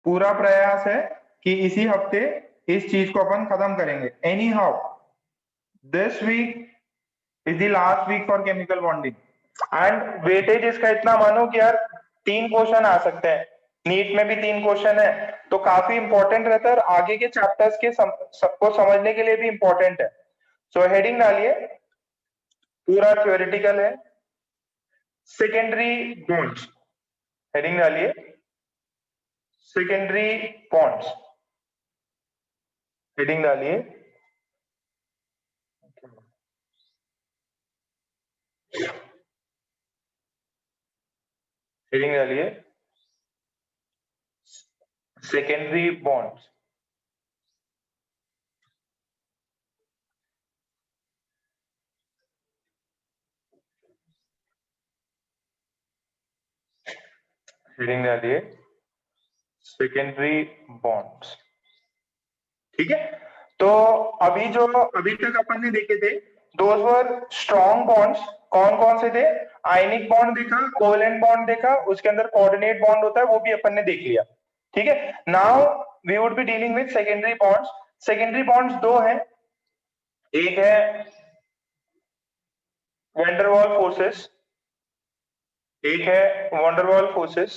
पूरा प्रयास है कि इसी हफ्ते इस चीज को अपन खत्म करेंगे। Anyhow this week is the last week for chemical bonding and weightage इसका इतना मानो कि यार 3 क्वेश्चन आ सकते हैं, नीट में भी 3 क्वेश्चन है, तो काफी इंपॉर्टेंट रहता है और आगे के चैप्टर्स के सबको समझने के लिए भी इंपॉर्टेंट है। सो हेडिंग डालिए, पूरा थ्योरेटिकल है। सेकेंडरी बॉन्ड्स, हेडिंग डालिए सेकेंडरी बॉन्ड्स, हेडिंग डालिए हेडिंग डालिए सेकेंडरी बॉन्ड्स। हेडिंग डालिए सेकेंडरी बॉन्ड्स। ठीक है, तो अभी तक अपन ने देखे थे दोज वर स्ट्रॉन्ग बॉन्ड्स। कौन कौन से थे? आयनिक बॉन्ड देखा, कोवेलेंट बॉन्ड देखा, उसके अंदर कोऑर्डिनेट बॉन्ड होता है वो भी अपन ने देख लिया। ठीक है, now we would be dealing with secondary bonds. Secondary bonds दो हैं, एक है वैंडरवाल फोर्सेस, एक है वैंडरवाल फोर्सेस,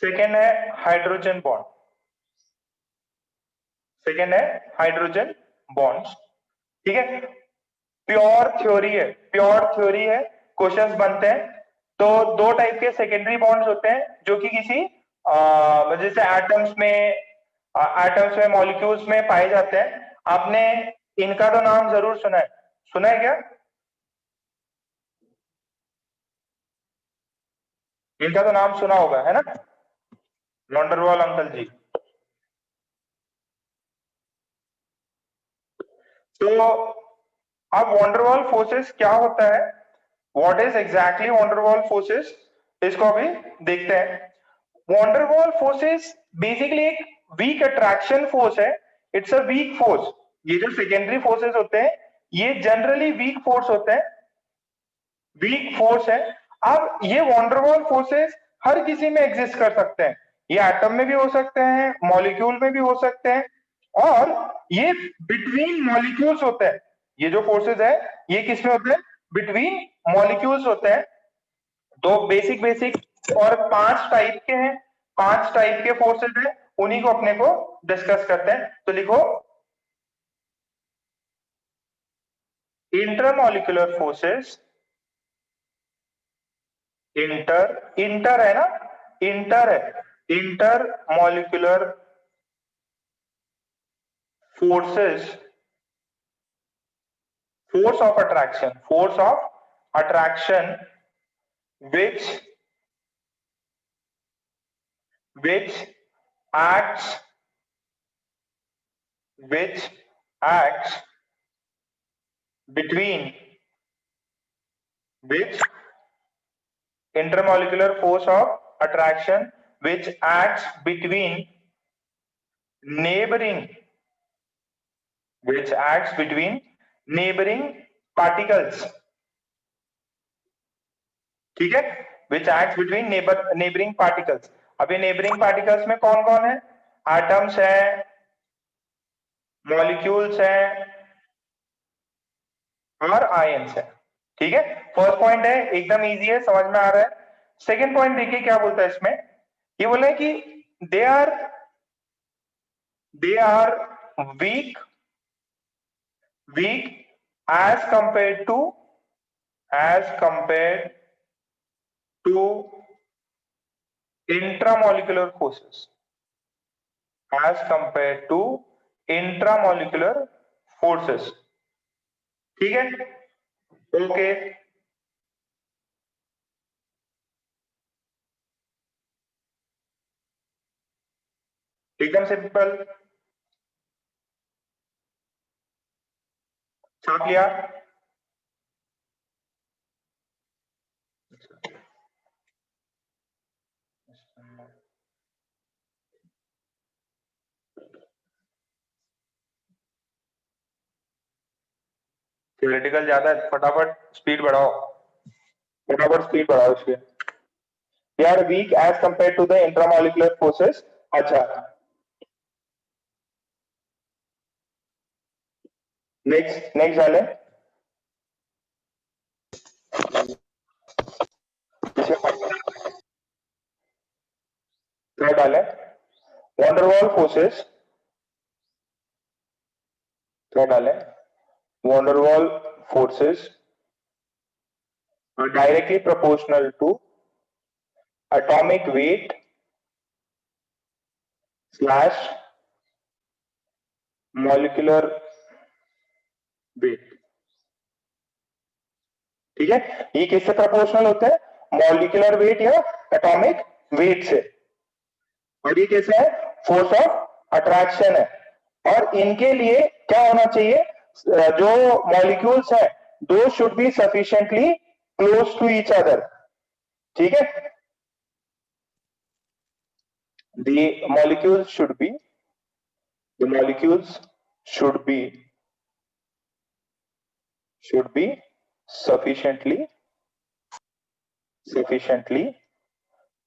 सेकेंड है हाइड्रोजन बॉन्ड, सेकेंड है हाइड्रोजन बॉन्ड्स। ठीक है, प्योर थ्योरी है, प्योर थ्योरी है, क्वेश्चंस बनते हैं। तो दो टाइप के सेकेंडरी बॉन्ड्स होते हैं जो कि किसी जैसे एटम्स में मॉलिक्यूल्स में पाए जाते हैं। आपने इनका तो नाम जरूर सुना है क्या? इनका तो नाम सुना होगा, है ना? वैंडरवाल अंकल जी। तो अब वैंडरवाल फोर्सेस क्या होता है, व्हाट इज एग्जैक्टली वैंडरवाल फोर्सेस, इसको अभी देखते हैं। वैंडरवाल फोर्सेस बेसिकली एक वीक अट्रैक्शन फोर्स है, इट्स अ वीक फोर्स। ये जो सेकेंडरी फोर्सेस होते हैं ये जनरली वीक फोर्स होते हैं, वीक फोर्स है। अब ये वैंडरवाल फोर्सेस हर किसी में एग्जिस्ट कर सकते हैं, ये एटम में भी हो सकते हैं, मॉलिक्यूल में भी हो सकते हैं, और ये बिटवीन मॉलिक्यूल्स होते हैं। ये जो फोर्सेस है ये किस में होते हैं? बिटवीन मॉलिक्यूल्स होते हैं। तो बेसिक बेसिक और 5 टाइप के हैं, 5 टाइप के फोर्सेस हैं, उन्हीं को अपने को डिस्कस करते हैं। तो लिखो इंटरमॉलिक्यूलर फोर्सेस, इंटर है ना, इंटर है, inter molecular forces, force of attraction which acts between, which intermolecular force of attraction which acts between neighboring, particles। ठीक है, which acts between neighboring particles। अब ये neighboring particles में कौन कौन है? एटम्स है, मॉलिक्यूल्स है और आयंस है। ठीक है, फर्स्ट पॉइंट है, एकदम इजी है, समझ में आ रहा है। सेकंड पॉइंट देखिए क्या बोलता है इसमें, ये बोला है कि they are weak as compared to intramolecular forces, ठीक है, ओके। एकदम सिंपल, छाप लिया। थ्योरेटिकल ज्यादा है, फटाफट स्पीड बढ़ाओ इसके। They are weak as compared to the intramolecular forces अच्छा, नेक्स्ट नेक्स्ट डाले, क्या डाले, वंडरवॉल फोर्सेस, क्या डाले, van der Waals forces are directly proportional to atomic weight slash molecular weight। ठीक है, ये किससे प्रोपोर्शनल होता है, मॉलिक्यूलर वेट या एटॉमिक वेट से। और ये कैसे है, फोर्स ऑफ अट्रैक्शन है। और इनके लिए क्या होना चाहिए, जो मॉलिक्यूल्स है दो should be sufficiently close to each other. ठीक है, the molecules should be the molecules should be sufficiently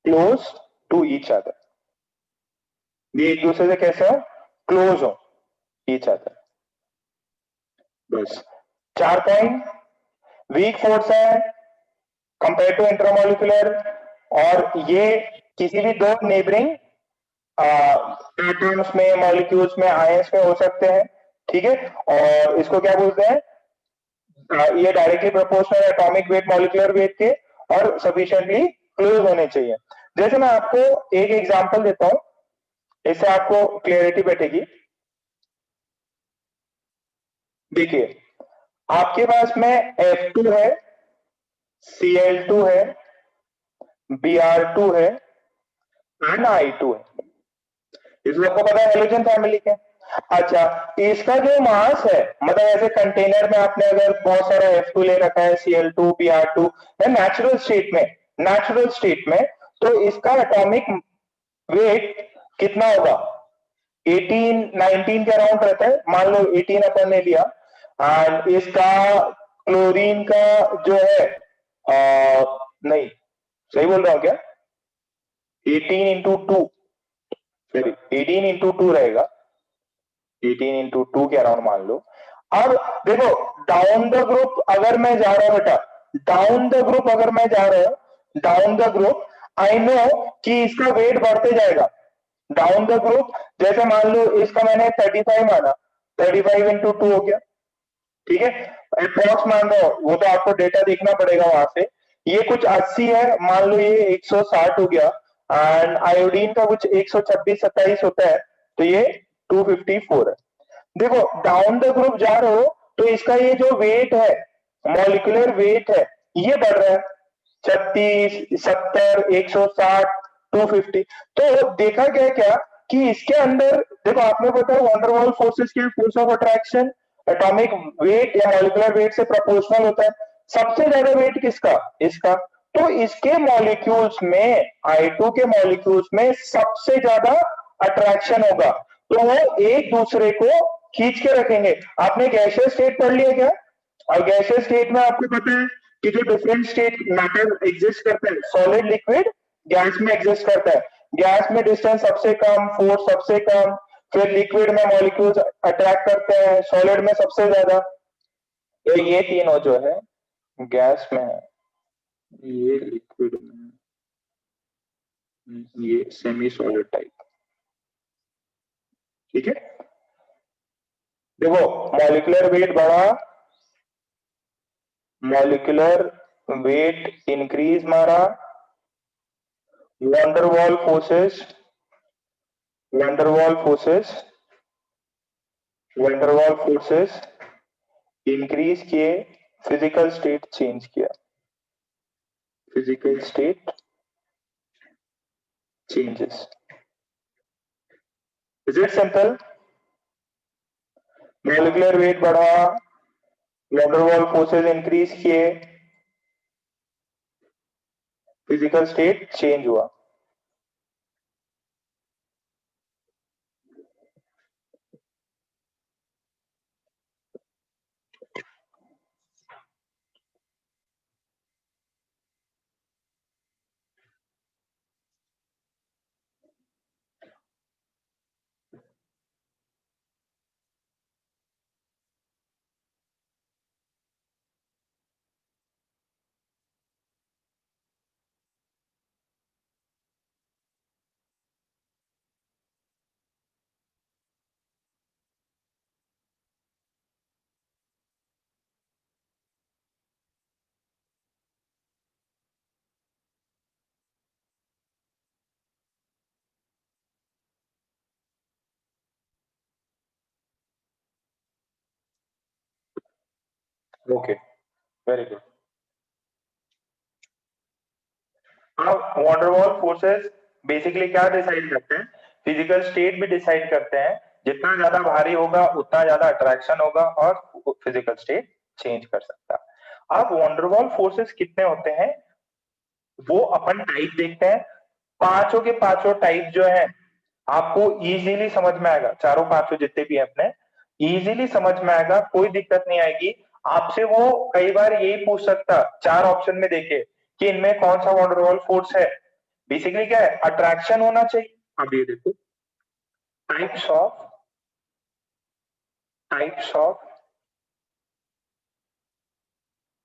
close to each other। ये एक दूसरे से कैसे हो, क्लोज हो ईच अदर। बस 4 पॉइंट, वीक फोर्स है कंपेयर टू इंटरमोलिकुलर, और ये किसी भी दो नेबरिंग एटम्स में, मॉलिक्यूल्स में, आयंस में हो सकते हैं। ठीक है, और इसको क्या बोलते हैं, ये directly proportional atomic weight molecular weight के, और सफिशिएंटली क्लोज होने चाहिए। जैसे मैं आपको एक एग्जांपल देता हूं, इससे आपको क्लियरिटी बैठेगी। देखिए, आपके पास में F2 है, Cl2 है, Br2 है एंड I2 है। इसमें आपको पता है हेलोजन फैमिली के। अच्छा, इसका जो मास है, मतलब ऐसे कंटेनर में आपने अगर बहुत सारा F2 ले रखा है, Cl2, Br2 है नेचुरल स्टेट में, तो इसका एटॉमिक वेट कितना होगा, 18 19 के अराउंड रहता है, मान लो 18 अपन ने लिया। एंड इसका क्लोरीन का जो है नहीं, सही बोल रहा हूं क्या, 18 into two, sorry 18 into two रहेगा, 18 इंटू टू के अराउंड मान लो। अब देखो, डाउन द ग्रुप अगर मैं जा रहा हूं बेटा, डाउन द ग्रुप अगर मैं जा रहा हूं, down the group I know कि इसका वेट बढ़ते जाएगा। डाउन द ग्रुप जैसे मान लो इसका मैंने 35 माना, 35 इंटू टू हो गया। ठीक है, अप्रॉक्स मान लो, वो तो आपको डेटा देखना पड़ेगा वहां से। ये कुछ 80 है, मान लो ये 160 हो गया, एंड आयोडीन का कुछ 126-27 होता है, तो ये 254 है। देखो, डाउन द ग्रुप जा रहे हो तो इसका ये जो वेट है, मॉलिक्यूलर वेट है, ये बढ़ रहा है, 36, 70, 160, 250। तो देखा गया क्या कि इसके अंदर, देखो आपने बताया वंडरवॉल फोर्सेस के, force of attraction atomic weight या मॉलिक्यूलर वेट से प्रोपोर्शनल होता है। सबसे ज्यादा वेट किसका, इसका। तो इसके मॉलिक्यूल्स में, I2 के मॉलिक्यूल्स में सबसे ज्यादा अट्रैक्शन होगा, तो वो एक दूसरे को खींच के रखेंगे। आपने गैसियस स्टेट पढ़ लिया क्या, और गैसियस स्टेट में आपको पता है कि जो डिफरेंट स्टेट मैटर एग्जिस्ट करता है, सॉलिड, लिक्विड, गैस में एग्जिस्ट करता है। गैस में डिस्टेंस सबसे कम, फोर्स सबसे कम, फिर लिक्विड में मॉलिक्यूल्स अट्रैक्ट करते हैं, सॉलिड में सबसे ज्यादा। तो ये तीनों जो है गैस में है, ये लिक्विड में, ये सेमी सॉलिड टाइप। ठीक है, देखो मॉलिक्यूलर वेट बढ़ा, मॉलिक्यूलर वेट इंक्रीज मारा, van der Waals forces, van der Waals forces, van der Waals forces increase किए, फिजिकल स्टेट चेंज किया, physical state changes. Is it simple, molecular weight बढ़ा, वंडरवॉल फोर्सेस इंक्रीज किए, फिजिकल स्टेट चेंज हुआ। Okay, very good. अब van der Waals forces basically क्या decide करते हैं? Physical state भी डिसाइड करते हैं। जितना ज्यादा भारी होगा उतना ज्यादा अट्रैक्शन होगा और फिजिकल स्टेट चेंज कर सकता है। अब वॉन्डरवॉल फोर्सेस कितने होते हैं वो अपन टाइप देखते हैं। पांचों के पांचों टाइप जो है आपको इजीली समझ में आएगा। चारों पांचों जितने भी है अपने इजीली समझ में आएगा, कोई दिक्कत नहीं आएगी। आपसे वो कई बार यही पूछ सकता, चार ऑप्शन में देखे कि इनमें कौन सा वॉन्डरवॉल फोर्स है। बेसिकली क्या है, अट्रैक्शन होना चाहिए। अब ये देखो, types of types of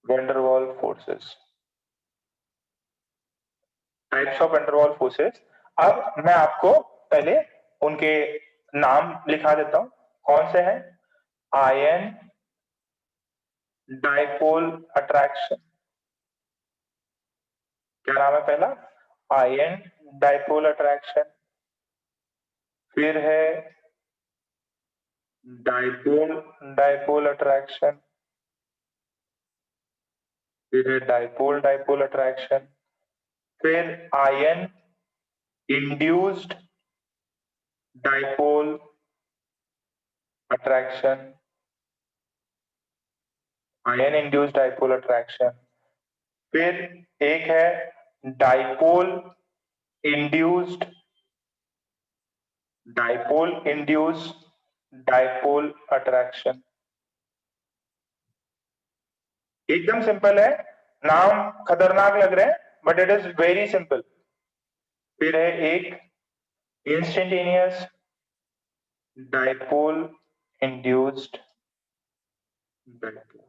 van der Waals forces, types of van der Waals forces. अब मैं आपको पहले उनके नाम लिखा देता हूं, कौन से हैं। आयन डाइपोल अट्रैक्शन, क्या नाम है पहला? Ion dipole attraction. फिर है डाइपोल डाइपोल अट्रैक्शन। फिर है डाइपोल डाइपोल अट्रैक्शन। फिर ion induced dipole attraction, ion induced dipole attraction. फिर एक है डाइपोल इंड्यूस्ड डाइपोल अट्रैक्शन। एकदम सिंपल है, नाम खतरनाक लग रहे हैं but it is very simple. फिर है एक instantaneous dipole induced dipole,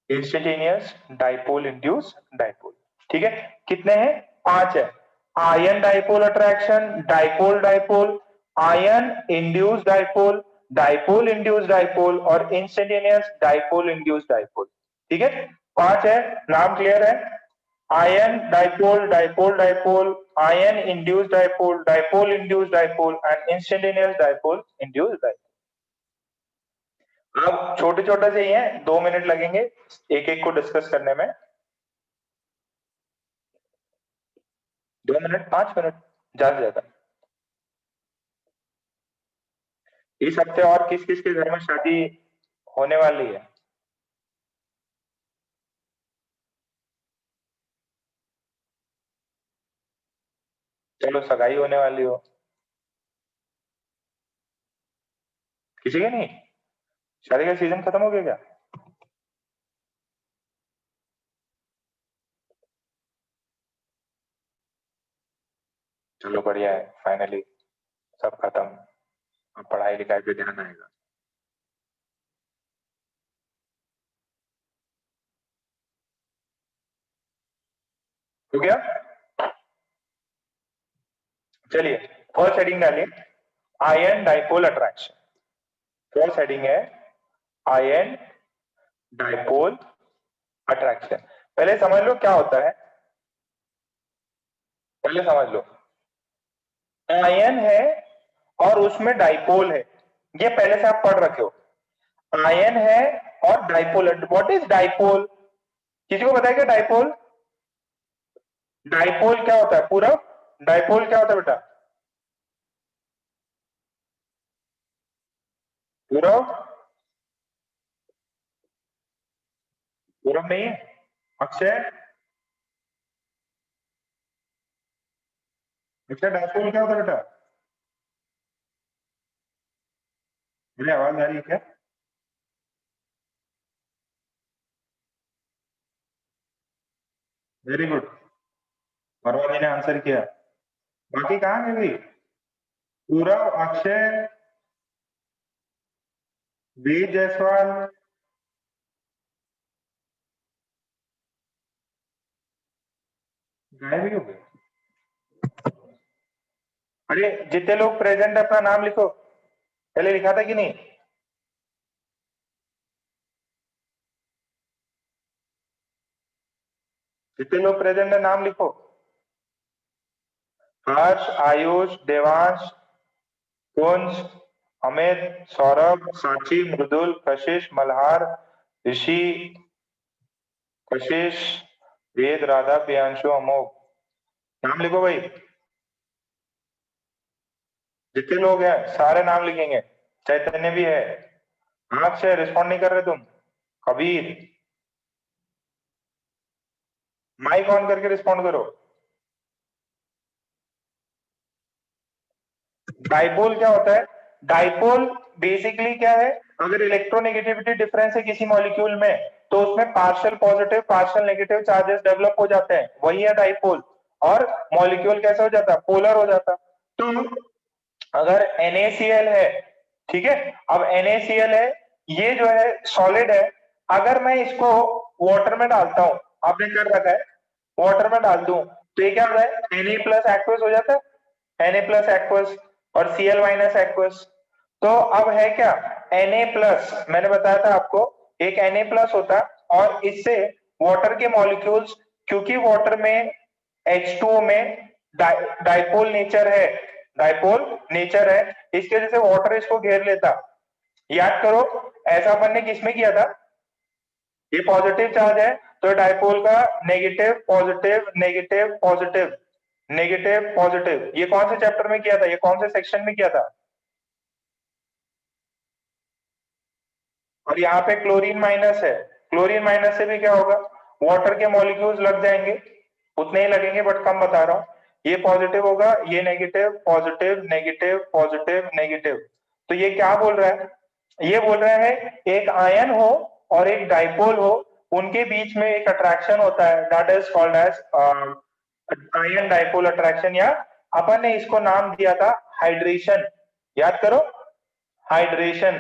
instantaneous dipole induced dipole. ठीक है, कितने हैं? पांच है। Ion dipole attraction, dipole dipole, ion induced dipole, dipole induced dipole और इंस्टेंटेनियस डाइपोल इंड्यूस्ड डाइपोल। ठीक है, पांच है। नाम क्लियर है? Ion dipole dipole dipole, ion induced dipole, dipole induced dipole and instantaneous dipole induced dipole. अब छोटे छोटे से ही हैं, 2 मिनट लगेंगे एक एक को डिस्कस करने में। 2 मिनट, 5 मिनट, ज्यादा से ज्यादा। इस हफ्ते और किस किस के घर में शादी होने वाली है? चलो सगाई होने वाली हो, किसी के नहीं? शादी का सीजन खत्म हो गया क्या? चलो बढ़िया है, फाइनली सब खत्म। अब पढ़ाई लिखाई पे ध्यान आएगा। हो गया? चलिए फर्स्ट हेडिंग डालिए, ion dipole attraction. First heading है आयन डाइपोल अट्रैक्शन। पहले समझ लो क्या होता है, पहले समझ लो। आयन है और उसमें डाइपोल है, ये पहले से आप पढ़ रखे हो। आयन है और डाइपोल। What is dipole? किसी को बताया क्या डाइपोल? डाइपोल क्या होता है पूरा? डाइपोल क्या होता है बेटा? पूरा? पूरब नहीं है? अक्षय? अच्छा, डाइपोल क्या होता है बेटा? मेरी आवाज आ रही है क्या? वेरी गुड, वर्मा जी ने आंसर किया। बाकी कहाँ गई? पूरब, अक्षय, वीर जायसवाल, गायब ही हो गए। अरे जितने लोग प्रेजेंट है अपना नाम लिखो, पहले लिखा था कि नहीं? जितने लोग प्रेजेंट है नाम लिखो। हर्ष, आयुष, देवांश, कुंज, अमित, सौरभ, साक्षी, मृदुल, कशिश, मल्हार, ऋषि, कशिश, वेद, राधा, प्रियांशु, अमोघ। नाम लिखो भाई, जितने लोग हैं सारे नाम लिखेंगे। चैतन्य भी है। हाँ अक्षय, रिस्पॉन्ड नहीं कर रहे तुम। कबीर, माइक ऑन करके रिस्पॉन्ड करो। डाइपोल क्या होता है? डाइपोल बेसिकली क्या है? अगर इलेक्ट्रोनेगेटिविटी डिफरेंस है किसी मॉलिक्यूल में, तो उसमें partial positive partial negative charges develop हो जाते हैं, वही है डाइपोल। और मॉलिक्यूल कैसा हो जाता है? पोलर हो जाता है। तो अगर NaCl है, ठीक है, अब NaCl है, ये जो है सॉलिड है, अगर मैं इसको वाटर में डालता हूं, आपने कर रखा है, वाटर में डाल दूं, तो ये क्या होता है? Na प्लस एक्वस हो जाता है, Na प्लस एक्वस, और Cl माइनस एक्वस। तो अब है क्या? Na प्लस, मैंने बताया था आपको, एक Na प्लस होता है, और इससे वाटर के मॉलिक्यूल्स, क्योंकि वाटर में H2O में डाइपोल नेचर है, डाइपोल नेचर है, इसके वजह से वाटर इसको घेर लेता। याद करो, ऐसा अपन ने किसमें किया था? ये पॉजिटिव चार्ज है, तो डाइपोल का negative positive negative positive negative positive, ये कौन से चैप्टर में किया था? ये कौन से सेक्शन में किया था? और यहाँ पे क्लोरीन माइनस है, क्लोरीन माइनस से भी क्या होगा? वाटर के मॉलिक्यूल्स लग जाएंगे, उतने ही लगेंगे बट कम बता रहा हूँ। ये पॉजिटिव होगा, ये negative positive negative positive negative. तो ये क्या बोल रहा है? ये बोल रहा है एक आयन हो और एक डाइपोल हो, उनके बीच में एक अट्रैक्शन होता है, that is called as ion dipole attraction, या अपन ने इसको नाम दिया था हाइड्रेशन। याद करो, हाइड्रेशन,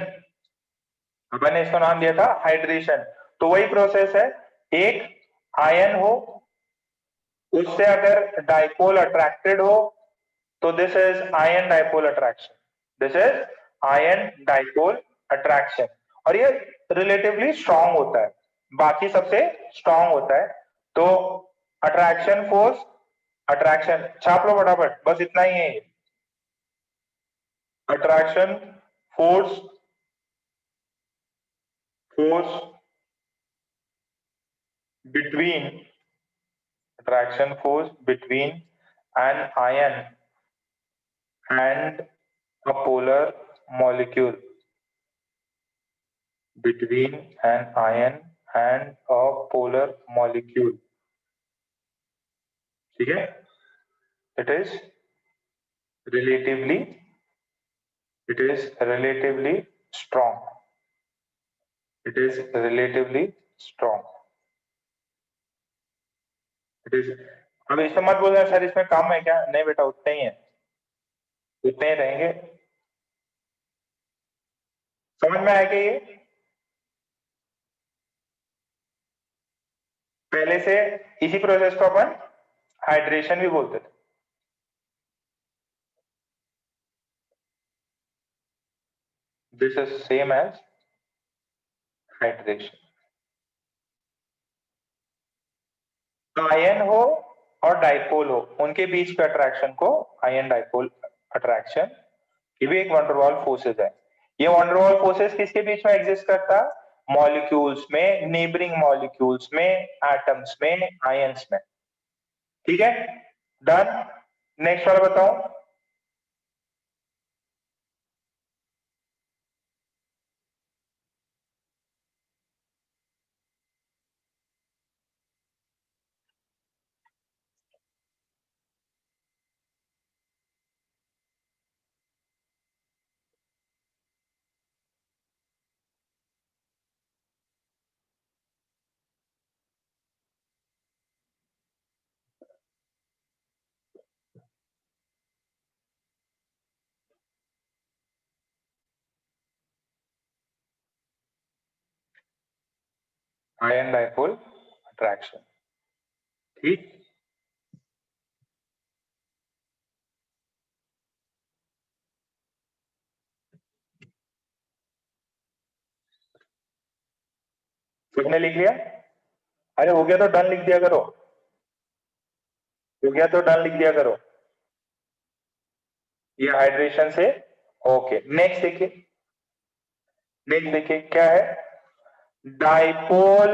अपन ने इसको नाम दिया था हाइड्रेशन। तो वही प्रोसेस है, एक आयन हो, उससे अगर डाइपोल अट्रैक्टेड हो, तो this is ion dipole attraction, this is ion dipole attraction. और ये रिलेटिवली स्ट्रांग होता है, बाकी सबसे स्ट्रांग होता है। तो अट्रैक्शन फोर्स, अट्रैक्शन छाप लो फटाफट, बस इतना ही है। Attraction force, force between, attraction force between an ion and a polar molecule, between an ion and a polar molecule, ठीक है? it is relatively, it is relatively strong, it is relatively strong, it is। अब इसमें मत बोलना sir इसमें कम है क्या, नहीं बेटा उतने ही है, उतने ही रहेंगे। समझ में आएगा ये? पहले से इसी प्रोसेस को अपन हाइड्रेशन भी बोलते थे। This is same as hydration. Ion हो और डाइपोल हो, उनके बीच के अट्रैक्शन को आयन डाइपोल अट्रैक्शन, ये भी एक वंडरवॉल फोर्सेस है। ये वंडरवॉल फोर्सेस किसके बीच में एग्जिस्ट करता? मॉलिक्यूल्स में, नेबरिंग मॉलिक्यूल्स में, एटम्स में, आयंस में। ठीक है, डन। नेक्स्ट वाला बताओ। आयन डाइपोल अट्रैक्शन, ठीक। सबने लिख लिया? अरे हो गया तो डन लिख दिया करो, हो गया तो डन लिख दिया करो। ये हाइड्रेशन से, ओके। नेक्स्ट देखिए, नेक्स्ट देखिए क्या है। Dipole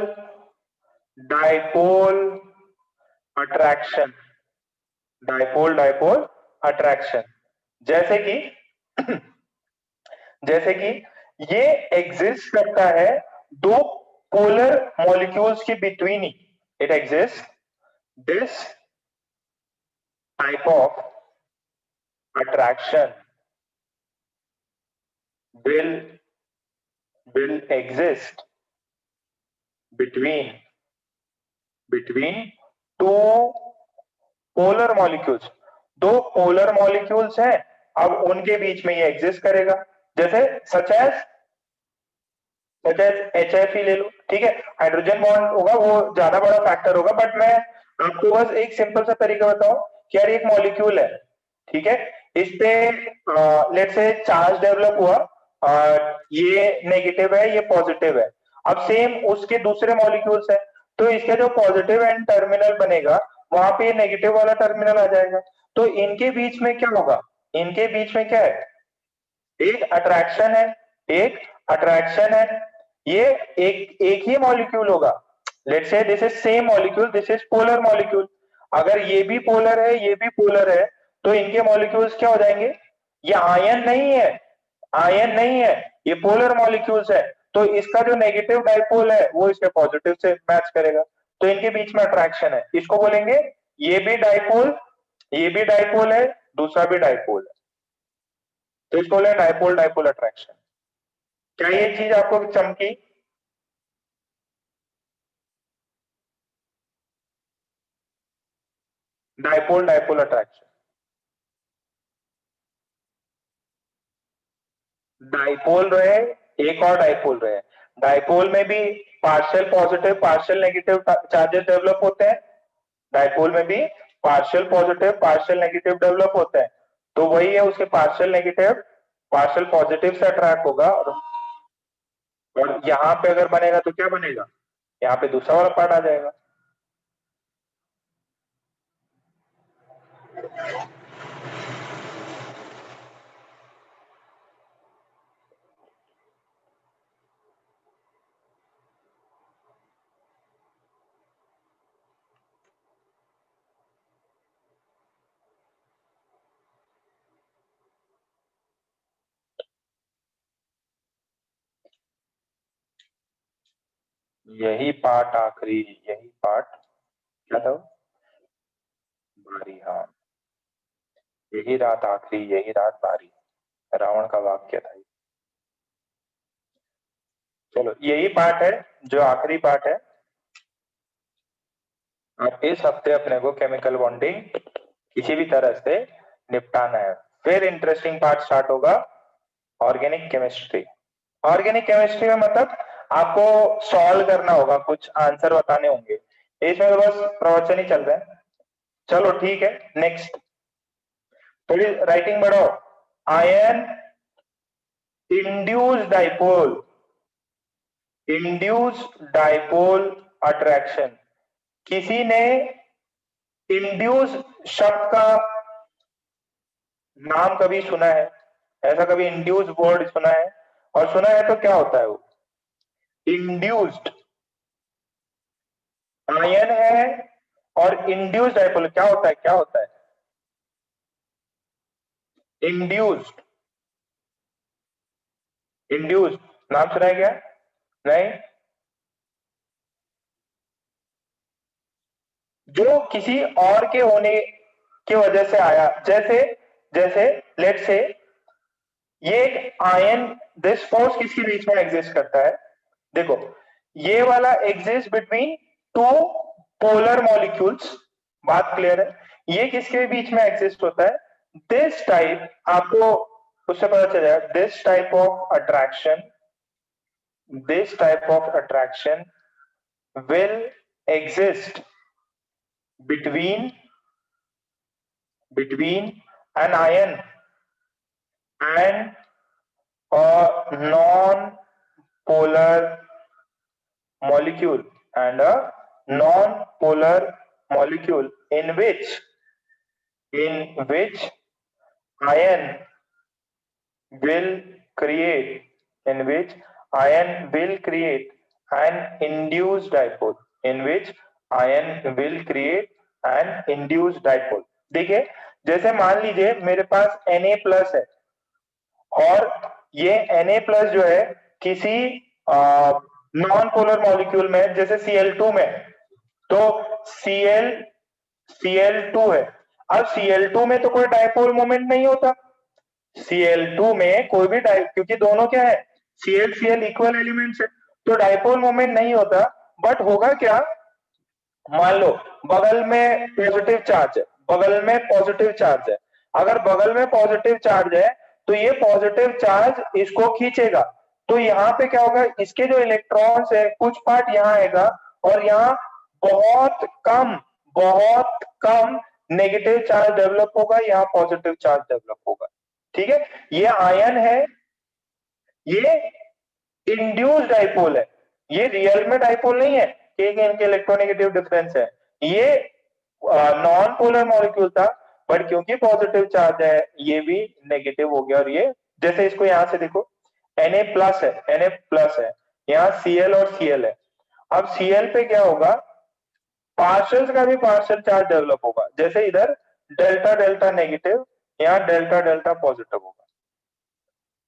dipole attraction, dipole dipole attraction. जैसे कि जैसे कि ये एग्जिस्ट करता है दो पोलर मॉलिक्यूल्स के between he, it exist, this type of attraction will exist between two polar molecules। दो पोलर मॉलिक्यूल्स हैं, अब उनके बीच में ये एग्जिस्ट करेगा। जैसे सच एज HF ही ले लो, ठीक है, हाइड्रोजन बॉन्ड होगा, वो ज्यादा बड़ा फैक्टर होगा, बट मैं आपको बस एक सिंपल सा तरीका बताऊं कि यार एक मॉलिक्यूल है, ठीक है, इस पे लेट्स से चार्ज डेवलप हुआ, ये नेगेटिव है, ये पॉजिटिव है। अब सेम उसके दूसरे मॉलिक्यूल्स है, तो इसका जो पॉजिटिव एंड टर्मिनल बनेगा, वहां पे नेगेटिव वाला टर्मिनल आ जाएगा। तो इनके बीच में क्या होगा, इनके बीच में क्या है, एक अट्रैक्शन है, एक अट्रैक्शन है। ये एक ही मॉलिक्यूल होगा, let's say this is same molecule, this is polar molecule. अगर ये भी पोलर है, ये भी पोलर है, तो इनके मॉलिक्यूल्स क्या हो जाएंगे, ये आयन नहीं है, आयन नहीं है, ये पोलर मॉलिक्यूल्स है। तो इसका जो नेगेटिव डाइपोल है वो इसके पॉजिटिव से मैच करेगा, तो इनके बीच में अट्रैक्शन है। इसको बोलेंगे ये भी डाइपोल, ये भी डाइपोल है, दूसरा भी डाइपोल है, तो इसको बोले डाइपोल डाइपोल अट्रैक्शन। क्या ये चीज आपको चमकी? डाइपोल डाइपोल अट्रैक्शन, डाइपोल रहे, एक और डाइपोल रहे, डाइपोल में भी partial positive partial negative charges develop होते हैं, डाइपोल में भी partial positive partial negative develop होते हैं। तो वही है, उसके पार्शियल नेगेटिव पार्शियल पॉजिटिव से अट्रैक्ट होगा, और यहाँ पे अगर बनेगा तो क्या बनेगा, यहाँ पे दूसरा वाला पार्ट आ जाएगा। यही पार्ट आखिरी, यही पार्ट क्या था, बारी, हाँ, यही रात आखिरी, यही रात बारी, रावण का वाक्य था। चलो यही पार्ट है जो आखिरी पार्ट है, और इस हफ्ते अपने को केमिकल बॉन्डिंग किसी भी तरह से निपटाना है। फिर इंटरेस्टिंग पार्ट स्टार्ट होगा, ऑर्गेनिक केमिस्ट्री। ऑर्गेनिक केमिस्ट्री में मतलब आपको सॉल्व करना होगा, कुछ आंसर बताने होंगे, इसमें तो बस प्रवचन ही चल रहे हैं। चलो ठीक है, नेक्स्ट थोड़ी राइटिंग बढ़ाओ। Ion induce dipole, induce dipole attraction. किसी ने इंड्यूस शब्द का नाम कभी सुना है, ऐसा कभी इंड्यूस वर्ड सुना है, और सुना है तो क्या होता है वो, इंड्यूस्ड आयन है, और इंड्यूस्ड डाइपोल क्या होता है, क्या होता है, इंड्यूस्ड, इंड्यूस्ड नाम सुना है क्या, नहीं, जो किसी और के होने की वजह से आया, जैसे जैसे लेट्स से ये एक आयन, दिस फोर्स किसके बीच में एग्जिस्ट करता है, देखो ये वाला exist between two polar molecules, बात क्लियर है, ये किसके बीच में एग्जिस्ट होता है, दिस टाइप, आपको उससे पता चल जाएगा, this type of attraction, this type of attraction will exist between an ion and a non-polar molecule, and a non-polar molecule in which ion will create, in which ion will create an induced dipole in which ion will create an induced dipole। देखिए जैसे मान लीजिए मेरे पास Na plus है और ये Na plus जो है किसी नॉन पोलर मॉलिक्यूल में जैसे Cl2 में, तो Cl2 है। अब Cl2 में तो कोई डाइपोल मोमेंट नहीं होता, Cl2 में कोई भी क्योंकि दोनों क्या है, Cl इक्वल एलिमेंट्स है, तो डाइपोल मोमेंट नहीं होता। बट होगा क्या, मान लो बगल में पॉजिटिव चार्ज है, बगल में पॉजिटिव चार्ज है, अगर बगल में पॉजिटिव चार्ज है तो ये पॉजिटिव चार्ज इसको खींचेगा, तो यहाँ पे क्या होगा, इसके जो इलेक्ट्रॉन्स है कुछ पार्ट यहाँ आएगा और यहाँ बहुत कम नेगेटिव चार्ज डेवलप होगा, यहाँ पॉजिटिव चार्ज डेवलप होगा। ठीक है, ये आयन है, ये इंड्यूस डाइपोल है, ये रियल में डाइपोल नहीं है कि इनके इलेक्ट्रोनेगेटिव डिफरेंस है, ये नॉन पोलर मॉलिक्यूल था, बट क्योंकि पॉजिटिव चार्ज है ये भी नेगेटिव हो गया। और ये जैसे इसको यहां से देखो Na प्लस है, Na प्लस है, यहाँ Cl और Cl है। अब Cl पे क्या होगा, पार्शल्स का भी पार्शल चार्ज डेवलप होगा, जैसे इधर डेल्टा डेल्टा नेगेटिव, यहाँ डेल्टा डेल्टा पॉजिटिव होगा,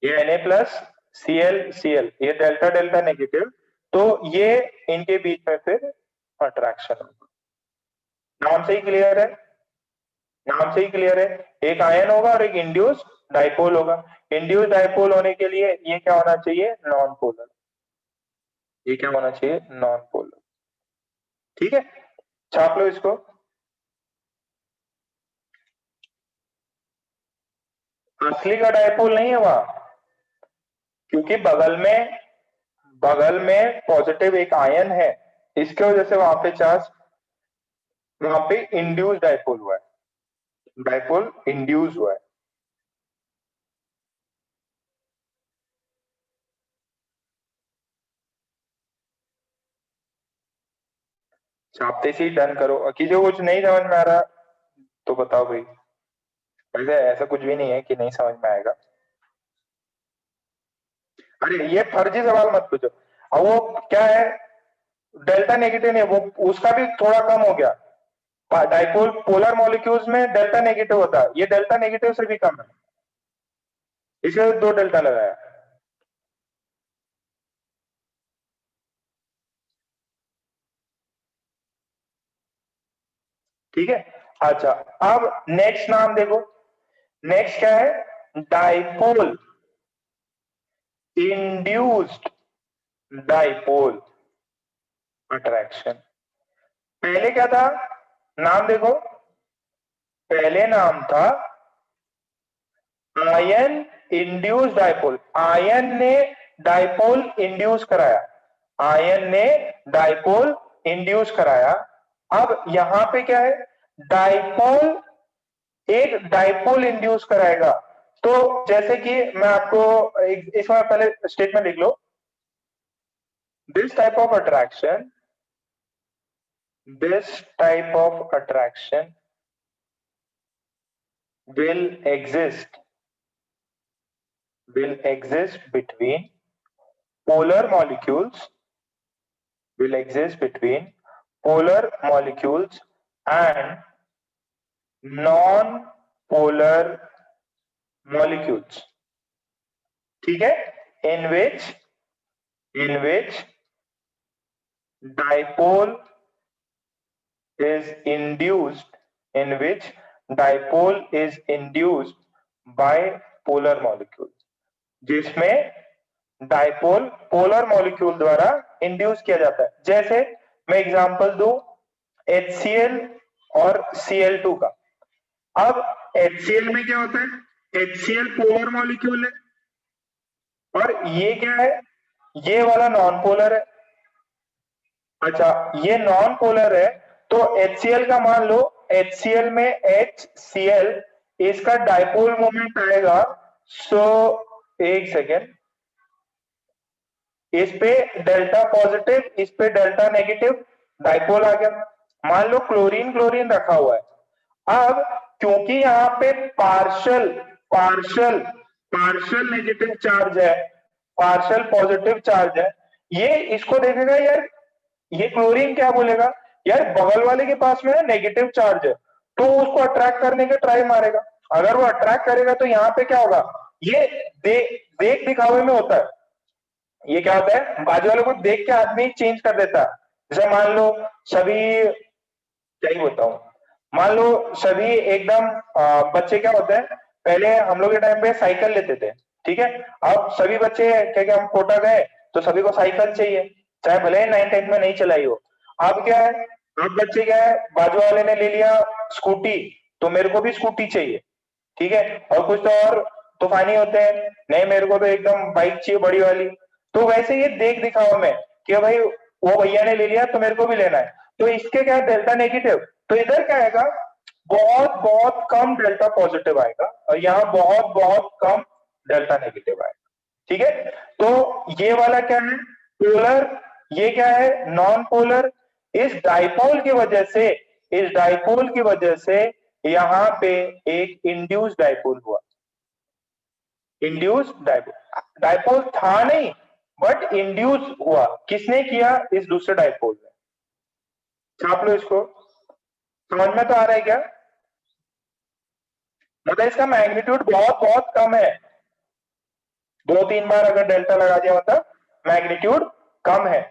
ये Na प्लस Cl Cl, ये डेल्टा डेल्टा नेगेटिव, तो ये इनके बीच में फिर अट्रैक्शन होगा। नाम से ही क्लियर है, नाम से ही क्लियर है, एक आयन होगा और एक इंड्यूस डाइपोल होगा। इंड्यूस डाइपोल होने के लिए ये क्या होना चाहिए, नॉन पोलर, ये क्या होना चाहिए, नॉन पोलर। ठीक है, छाप लो इसको। असली का डाइपोल नहीं है वहां, क्योंकि बगल में पॉजिटिव एक आयन है, इसके वजह से वहां पे चार्ज, वहां पे इंड्यूस डाइपोल हुआ है, डाइपोल इंड्यूस हुआ है। छापते से ही डन करो, किसी को कुछ नहीं समझ में आ रहा तो बताओ भाई, वैसे ऐसा कुछ भी नहीं है कि नहीं समझ में आएगा। अरे ये फर्जी सवाल मत पूछो। अब वो क्या है, डेल्टा नेगेटिव नहीं, वो उसका भी थोड़ा कम हो गया, डाइपोल पोलर मॉलिक्यूल्स में डेल्टा नेगेटिव होता है, ये डेल्टा नेगेटिव से भी कम है, इसलिए 2 डेल्टा लगाया। ठीक है, अच्छा अब नेक्स्ट नाम देखो, नेक्स्ट क्या है, डाइपोल इंड्यूस्ड डाइपोल अट्रैक्शन। पहले क्या था, नाम देखो, पहले नाम था आयन इंड्यूस डाइपोल, आयन ने डाइपोल इंड्यूस कराया, आयन ने डाइपोल इंड्यूस कराया। अब यहां पे क्या है, डाइपोल एक डाइपोल इंड्यूस कराएगा, तो जैसे कि मैं आपको इसमें पहले स्टेटमेंट लिख लो, this type of attraction, this type of attraction will exist between polar molecules, will exist between polar molecules and non-polar molecules। ठीक है, in which dipole is induced, in which dipole is induced by polar molecules, जिसमें dipole polar molecule द्वारा induce किया जाता है। जैसे मैं example दूं HCl और Cl2 का। अब HCl में क्या होता है, HCl पोलर मॉलिक्यूल है और ये क्या है, ये वाला नॉन पोलर है। अच्छा ये नॉन पोलर है, तो HCl का मान लो, HCl में HCl, इसका डाइपोल मोमेंट आएगा, सो एक सेकेंड, इस पे डेल्टा पॉजिटिव, इस पे डेल्टा नेगेटिव, डाइपोल आ गया। मान लो क्लोरीन क्लोरीन रखा हुआ है, अब क्योंकि यहाँ पे partial partial partial negative charge है, पार्शल पॉजिटिव चार्ज है, ये इसको देखेगा यार, ये क्लोरीन क्या बोलेगा, यार बगल वाले के पास में नेगेटिव चार्ज है, तो उसको अट्रैक्ट करने के ट्राई मारेगा। अगर वो अट्रैक्ट करेगा तो यहाँ पे क्या होगा, ये देख दिखावे में होता है। ये क्या होता है, बाजू वाले को देख के आदमी चेंज कर देता है। जैसे मान लो सभी, क्या ही बताऊं, मान लो सभी एकदम बच्चे क्या होते हैं, पहले हम लोग के टाइम पे साइकिल लेते थे, ठीक है। अब सभी बच्चे क्या क्या, हम कोटा गए तो सभी को साइकिल चाहिए, चाहे भले ही 9th 10th में नहीं चलाई हो। अब क्या है, अब बच्चे क्या है, बाजू वाले ने ले लिया स्कूटी, तो मेरे को भी स्कूटी चाहिए, ठीक है। और कुछ तो और तूफानी होते हैं, नहीं मेरे को तो एकदम बाइक चाहिए बड़ी वाली। तो वैसे ये देख दिखावा में कि भाई वो भैया ने ले लिया तो मेरे को भी लेना है, तो इसके क्या है, डेल्टा नेगेटिव। तो इधर क्या आएगा, बहुत बहुत कम डेल्टा पॉजिटिव आएगा, और यहाँ बहुत बहुत कम डेल्टा नेगेटिव आएगा, ठीक है। तो ये वाला क्या है, पोलर, ये क्या है, नॉन पोलर। इस डाइपोल की वजह से, इस डाइपोल की वजह से यहाँ पे एक इंड्यूस डाइपोल हुआ। इंड्यूस डाइपोल, डाइपोल था नहीं बट इंड्यूस हुआ, किसने किया, इस दूसरे डाइपोल में। छाप लो इसको, समझ में तो आ रहा है क्या, मतलब इसका मैग्नीट्यूड बहुत बहुत कम है। 2-3 बार अगर डेल्टा लगा दिया मतलब मैग्नीट्यूड कम है।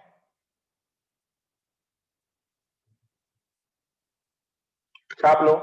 छाप लो।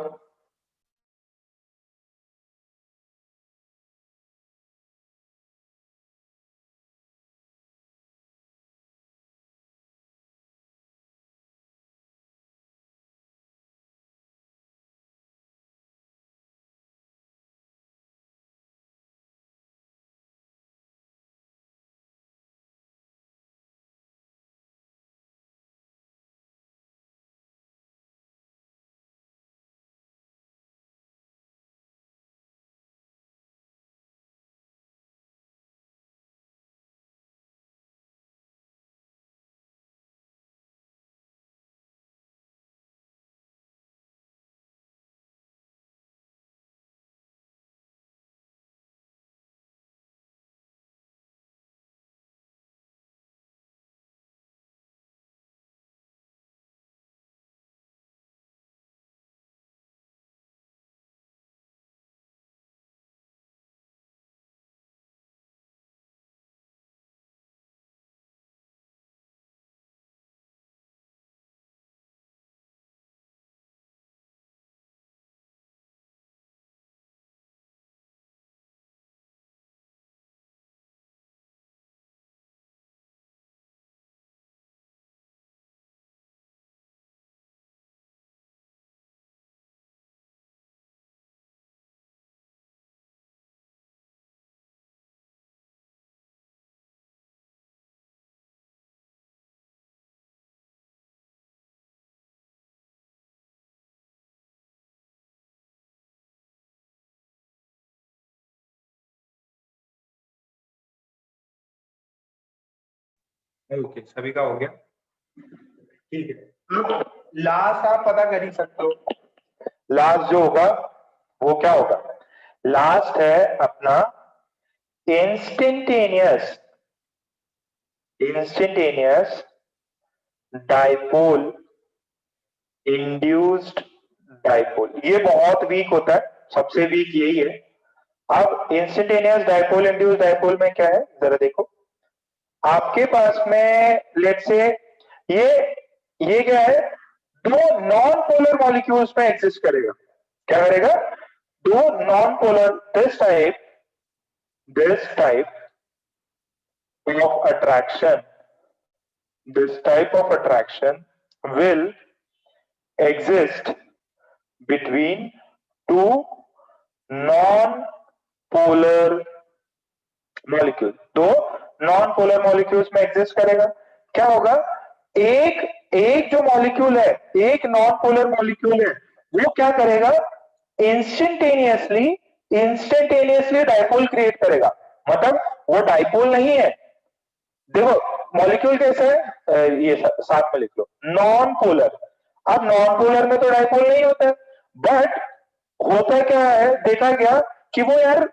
ओके, सभी का हो गया, ठीक है। अब लास्ट आप पता कर ही सकते हो, लास्ट जो होगा वो क्या होगा, लास्ट है अपना instantaneous, instantaneous dipole induced dipole. ये बहुत वीक होता है, सबसे वीक यही है। अब इंस्टेंटेनियस डाइपोल इंड्यूस्ड डाइपोल में क्या है, जरा देखो। आपके पास में लेट से ये क्या है, दो नॉन पोलर मॉलिक्यूल्स में एग्जिस्ट करेगा। क्या करेगा, दो non polar, this type of attraction, this type of attraction will exist between two non-polar molecule। दो नॉन पोलर मॉलिक्यूल्स में एग्जिस्ट करेगा। क्या होगा, एक एक जो मॉलिक्यूल है, एक नॉन पोलर मॉलिक्यूल है, वो क्या करेगा, इंस्टेंटेनियसली इंस्टेंटेनियसली डाइपोल क्रिएट करेगा। मतलब वो डाइपोल नहीं है, देखो मॉलिक्यूल कैसे है, ये साथ में लिख लो, नॉन पोलर। अब नॉन पोलर में तो डाइपोल नहीं होता है, बट होता क्या है, देखा गया कि वो यार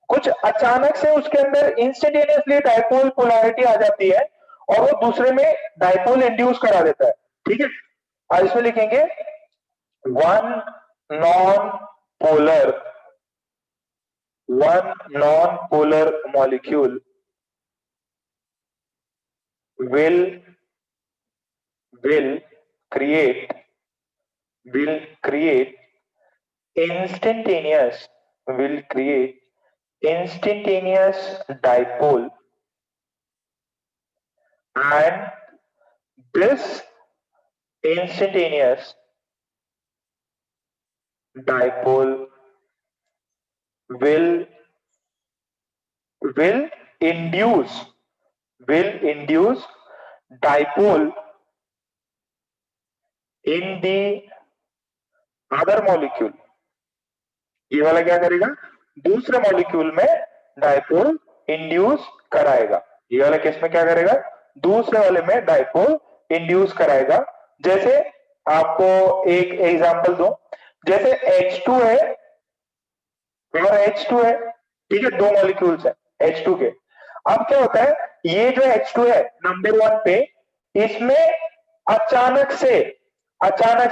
कुछ अचानक से उसके अंदर इंस्टेंटेनियसली डाइपोल पोलैरिटी आ जाती है, और वो दूसरे में डाइपोल इंड्यूस करा देता है। ठीक है, और इसमें लिखेंगे one non polar molecule will will create will create instantaneous will create instantaneous dipole, and this instantaneous dipole will will induce will induce dipole in the other molecule। ये वाला क्या करेगा, दूसरे मॉलिक्यूल में डाइपोल इंड्यूस कराएगा। ये वाला case में क्या करेगा, दूसरे वाले में डाइपोल इंड्यूस कराएगा। जैसे आपको एक एग्जांपल दूं, जैसे H2 है और H2 है, ठीक है, दो मॉलिक्यूल्स है H2 के। अब क्या होता है, ये जो H2 है नंबर 1 पे, इसमें अचानक से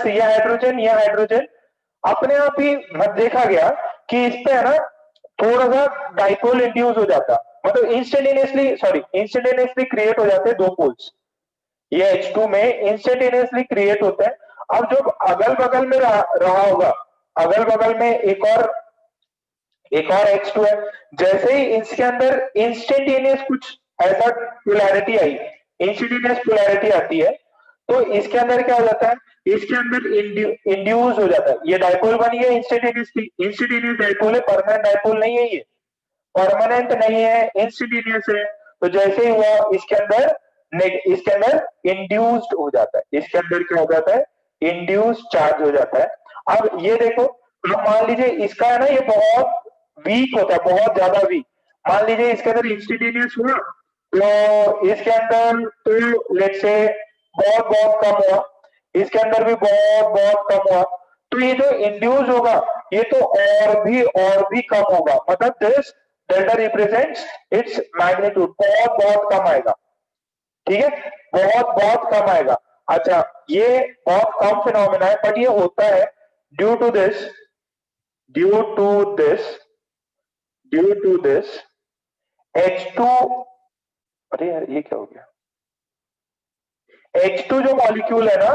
यह हाइड्रोजन अपने आप ही मत देखा गया कि इस पे है ना थोड़ा सा डाइपोल इंड्यूस हो जाता, मतलब इंस्टेंटेनियसली क्रिएट हो जाते हैं दो पोल्स। ये H2 में इंस्टेंटेनियसली क्रिएट होते हैं। अब जो अगल बगल में रहा होगा, अगल बगल में एक और H2 है, जैसे ही इसके अंदर इंस्टेंटेनियस कुछ ऐसा पोलैरिटी आई, इंस्टेंटेनियस पोलैरिटी आती है, तो इसके अंदर क्या हो जाता है, इसके अंदर इंड्यूस हो जाता है। ये डाइपोल बनी है इंस्टेंटेनियस डाइपोल है, परमानेंट डाइपोल नहीं है, ये परमानेंट नहीं है, इंस्टेंटेनियस है। तो जैसे ही हुआ इसके अंदर इंड्यूस्ड हो जाता है, इसके अंदर क्या हो जाता है, इंड्यूस चार्ज हो जाता है। अब ये देखो, अब मान लीजिए इसका है ना, ये बहुत वीक होता है, बहुत ज्यादा वीक। मान लीजिए इसके अंदर इंस्टेंटेनियस हुआ, तो इसके अंदर तो लेट से बहुत बहुत कम हुआ, इसके अंदर भी बहुत बहुत कम हुआ, तो ये जो इंड्यूस होगा ये तो और भी कम होगा, मतलब this delta represents its magnitude, बहुत बहुत कम आएगा। ठीक है, बहुत बहुत कम आएगा। अच्छा, ये बहुत कम फिनोमेना है, बट ये होता है due to this due to this due to this H2। अरे यार ये क्या हो गया, H2 जो मॉलिक्यूल है ना,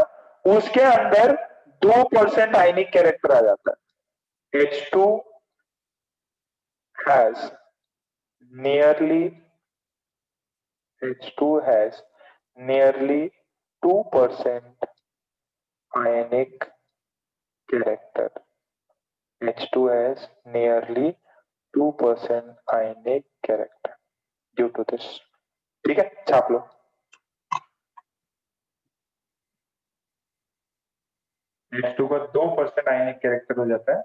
उसके अंदर 2% आयनिक कैरेक्टर आ जाता है। H2 has nearly H2 has nearly 2% ionic character. H2 has nearly 2% ionic character due to this। ठीक है, छाप लो। H2 का 2% आयनिक कैरेक्टर हो जाता है,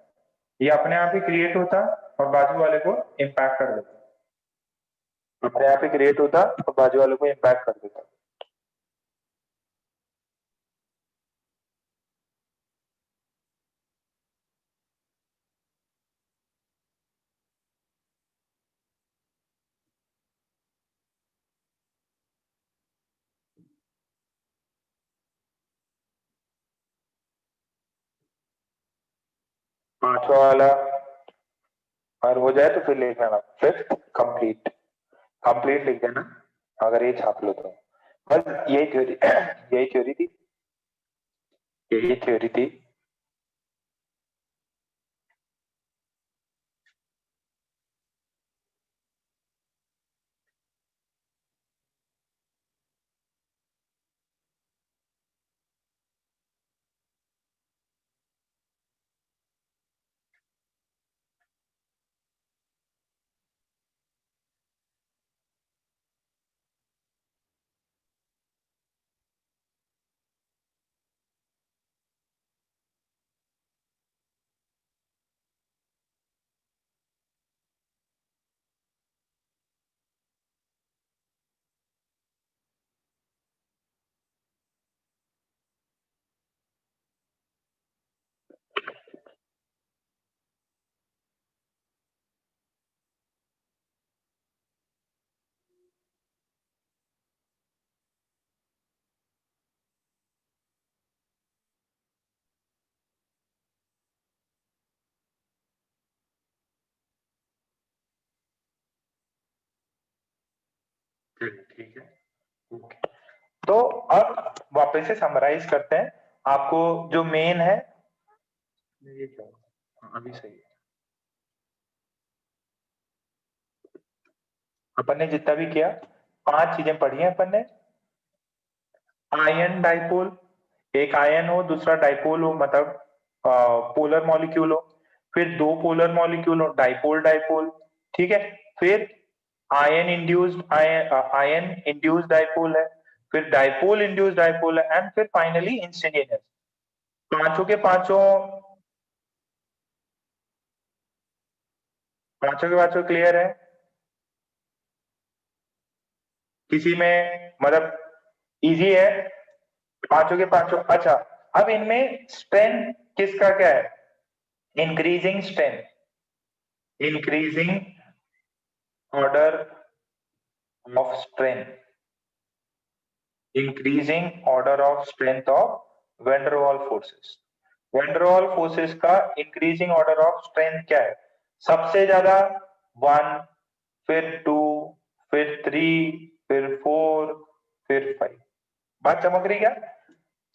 ये अपने आप ही क्रिएट होता और बाजू वाले को इम्पैक्ट कर देता, अपने आप ही क्रिएट होता और बाजू वाले को इम्पैक्ट कर देता। 5वां वाला और हो जाए तो फिर लिख लेना 5th कंप्लीट, कंप्लीट लिख देना अगर ये छाप लो तो। बस यही थ्योरी यही थ्योरी थी, यही थ्योरी थी। चलिए ठीक है, ओके। तो अब वापस से समराइज करते हैं। आपको जो मेन है, ये क्या हुआ? हाँ, अभी सही है। अपन ने जितना भी किया, 5 चीजें पढ़ी हैं अपन ने। आयन डाइपोल, एक आयन हो दूसरा डाइपोल हो, मतलब पोलर मॉलिक्यूल हो। फिर दो पोलर मॉलिक्यूल हो, डाइपोल डाइपोल। ठीक है। फिर आयन इंड्यूस्ड डाइपोल है। फिर डाइपोल इंड्यूस्ड डाइपोल है, एंड फिर फाइनली इंस्टेंटेनियस। पांचों के पांचों, क्लियर है? किसी में मतलब इजी है? पांचों के पांचों, अच्छा। अब इनमें स्ट्रेंथ किसका क्या है? Increasing strength, increasing order of strength, increasing order of strength of van der Waals forces. Van der Waals forces का इंक्रीजिंग ऑर्डर ऑफ स्ट्रेंथ क्या है? सबसे ज्यादा 1, फिर 2, फिर 3, फिर 4, फिर 5। बात चमक रही क्या?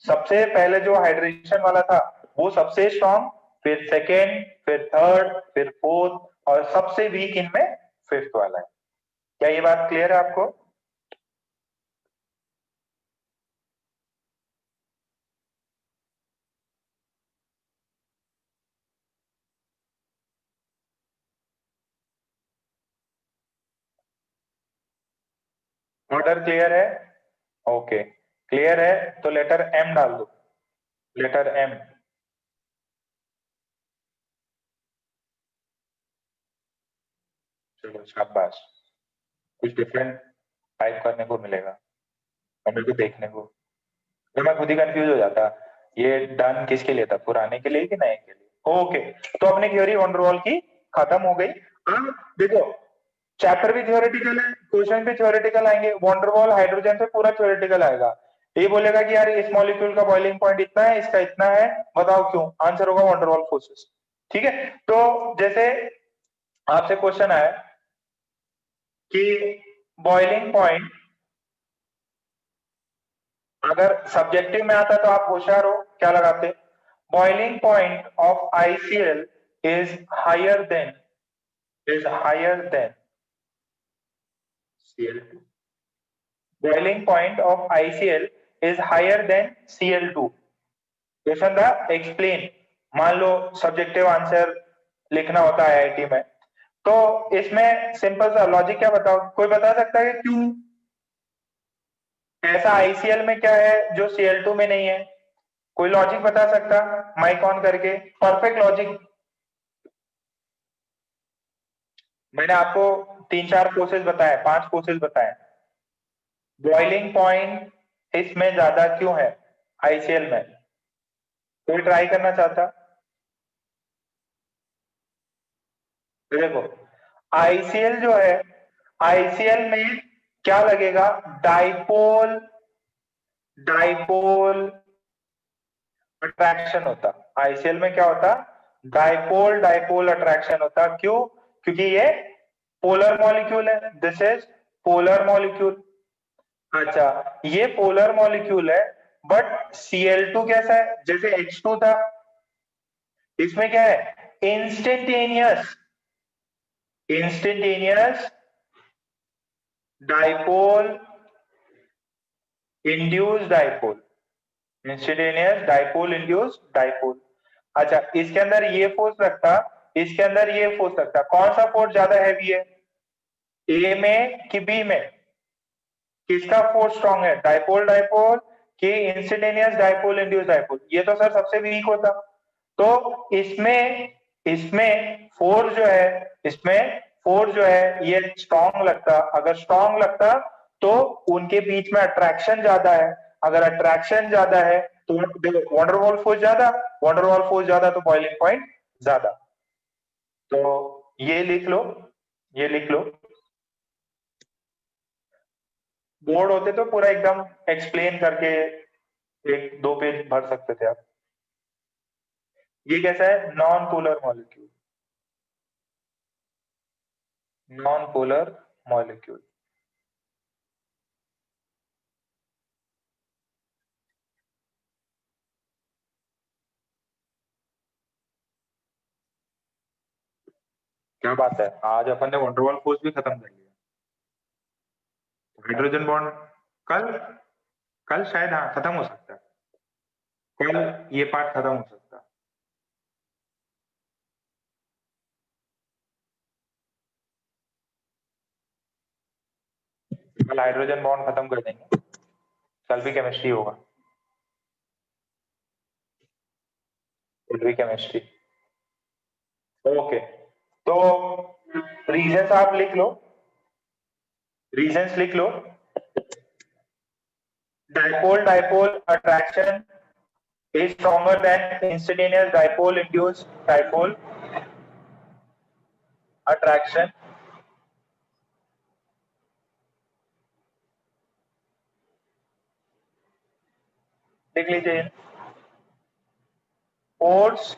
सबसे पहले जो हाइड्रेशन वाला था वो सबसे स्ट्रॉन्ग, फिर सेकेंड, फिर थर्ड, फिर फोर्थ, और सबसे वीक इनमें फिफ्थ वाला है। क्या ये बात क्लियर है आपको? ऑर्डर क्लियर है? ओके, क्लियर है तो लेटर एम डाल दो। Letter M. चलो शाबाश, कुछ डिफरेंट टाइप करने को मिलेगा और मेरे को देखने को। तो मैं खुद ही कंफ्यूज हो जाता, ये डन किसके लिए था, पुराने के लिए कि नए के लिए? ओके। तो अपनी थ्योरी वंडरवॉल की खत्म हो गई। अब देखो, चैप्टर भी थ्योरेटिकल है, क्वेश्चन भी थ्योरेटिकल आएंगे। वंडरवॉल हाइड्रोजन से पूरा थ्योरेटिकल आएगा। ये बोलेगा कि यार इस मॉलिक्यूल का बॉइलिंग पॉइंट इतना है, इसका इतना है, बताओ क्यों? आंसर होगा वंडरवॉल फोर्सेस। ठीक है। तो जैसे आपसे क्वेश्चन आया कि बॉइलिंग पॉइंट अगर सब्जेक्टिव में आता तो आप होशियार हो, क्या लगाते? Boiling point of ICl is higher than, Cl2. Boiling point of ICl is higher than Cl2. Question था एक्सप्लेन। मान लो सब्जेक्टिव आंसर लिखना होता है आईआईटी में, तो इसमें सिंपल सा लॉजिक क्या बताओ? कोई बता सकता है कि क्यों ऐसा आईसीएल में क्या है जो Cl2 में नहीं है? कोई लॉजिक बता सकता? माइक ऑन करके परफेक्ट लॉजिक। मैंने आपको 3-4 कोर्सेज बताए, 5 कोर्सेज बताए। बॉइलिंग पॉइंट इसमें ज्यादा क्यों है आईसीएल में? कोई ट्राई करना चाहता? तो देखो, आईसीएल जो है, आईसीएल में क्या लगेगा? डाइपोल, डाइपोल अट्रैक्शन होता। आईसीएल में क्या होता? डाइपोल, डाइपोल अट्रैक्शन होता। क्यों? क्योंकि ये पोलर मॉलिक्यूल है। This is polar molecule. अच्छा, ये पोलर मॉलिक्यूल है, बट Cl2 कैसा है? जैसे H2 था, इसमें क्या है? Instantaneous, instantaneous dipole induced dipole, instantaneous dipole induced dipole. अच्छा, इसके अंदर ये फोर्स लगता, इसके अंदर ये फोर्स लगता, कौन सा फोर्स ज्यादा हैवी है? ए में कि बी में? किसका फोर्स स्ट्रॉन्ग है? डाइपोल डाइपोल कि इंस्टेंटेनियस डाइपोल इंड्यूस्ड डाइपोल? ये तो सर सबसे वीक होता। तो इसमें इसमें फोर्स जो है, इसमें फोर्स जो है ये स्ट्रॉन्ग लगता। अगर स्ट्रॉन्ग लगता तो उनके बीच में अट्रैक्शन ज्यादा है। अगर अट्रैक्शन ज्यादा है तो देखो, वंडरवॉल फोर्स ज्यादा, वंडरवॉल फोर्स ज्यादा तो बॉइलिंग पॉइंट ज्यादा। तो ये लिख लो, ये लिख लो। बोर्ड होते तो पूरा एकदम एक्सप्लेन करके 1-2 पेज भर सकते थे आप। ये कैसा है? Non polar molecule, non polar molecule. क्या बात है, आज अपन ने वंडरवॉल फोर्स भी खत्म कर लिया। हाइड्रोजन बॉन्ड कल कल शायद हाँ खत्म हो सकता है, कल ये पार्ट खत्म हो सकता है। कल हाइड्रोजन बॉन्ड खत्म कर देंगे, कल भी केमिस्ट्री होगा, कल भी केमिस्ट्री। ओके, तो रीजंस आप लिख लो, रीजंस लिख लो। Dipole dipole attraction is stronger than instantaneous dipole induced dipole attraction. लिख लीजिए, force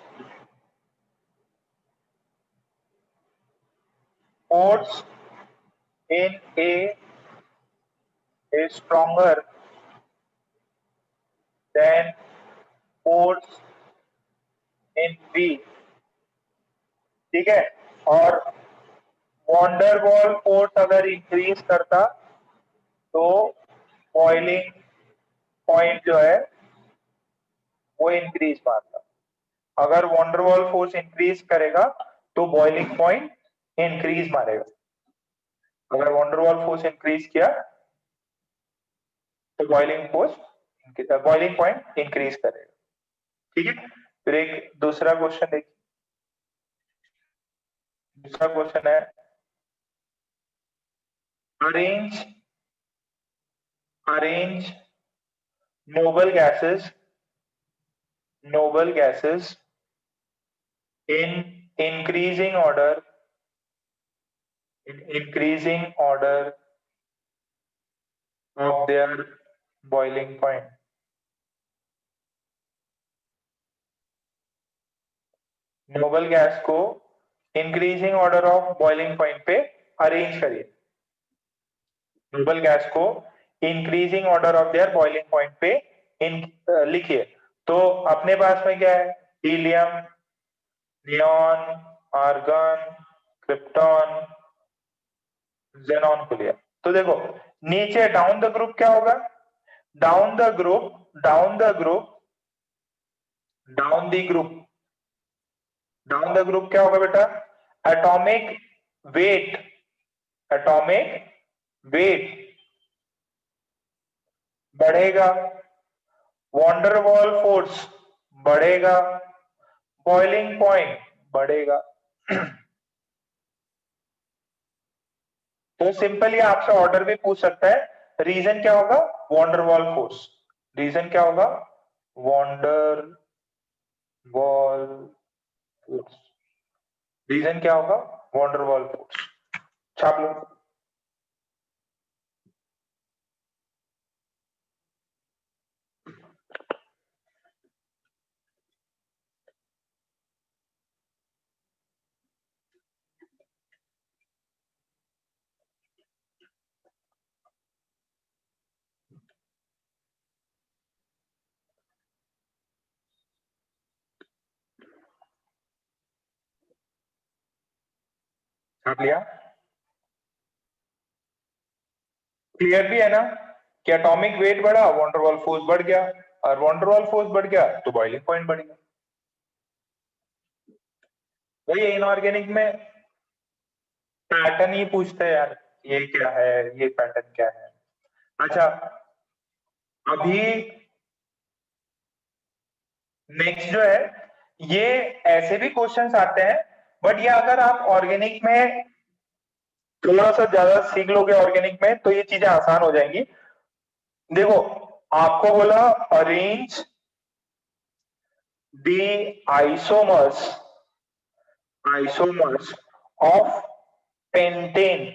in A is stronger than force in B, ठीक है। और वॉन्डरवॉल फोर्स अगर इंक्रीज करता तो बॉइलिंग पॉइंट जो है वो इंक्रीज मारता। अगर वॉन्डरवॉल फोर्स इंक्रीज करेगा तो बॉइलिंग पॉइंट इंक्रीज मारेगा। अगर वॉन्डरवॉल फोर्स इंक्रीज किया तो बॉइलिंग पॉइंट इंक्रीज करेगा, ठीक है। फिर एक दूसरा क्वेश्चन देखिए, दूसरा क्वेश्चन है arrange noble gases in increasing order of their boiling point. Noble gas को increasing order of boiling point पे अरेंज करिए। नोबल गैस को increasing order of their boiling point पे लिखिए। तो अपने पास में क्या है, helium, neon, argon, krypton, xenon को लिया। तो देखो नीचे डाउन द ग्रुप क्या होगा, डाउन द ग्रुप क्या होगा बेटा, एटॉमिक वेट बढ़ेगा, वॉन्डरवॉल फोर्स बढ़ेगा, बॉइलिंग पॉइंट बढ़ेगा। तो सिंपली आपसे ऑर्डर भी पूछ सकता है, रीजन क्या होगा, वॉन्डरवॉल फोर्स। रीजन क्या होगा, वॉन्डरवॉल फोर्स। रीजन क्या होगा, वॉन्डरवॉल फोर्स। छाप लो। छाप लिया, क्लियर भी है ना कि एटॉमिक वेट बढ़ा, वॉन्डरवॉल फोर्स बढ़ गया, और वॉन्डरवॉल फोर्स बढ़ गया तो बॉइलिंग पॉइंट बढ़ गया। वही इनऑर्गेनिक में पैटर्न ही पूछते हैं यार, ये क्या है, ये पैटर्न क्या है। अच्छा, अभी नेक्स्ट जो है, ये ऐसे भी क्वेश्चंस आते हैं, बट ये अगर आप ऑर्गेनिक में थोड़ा सा ज्यादा सीख लोगे ऑर्गेनिक में तो ये चीजें आसान हो जाएंगी। देखो आपको बोला arrange the isomers of pentane.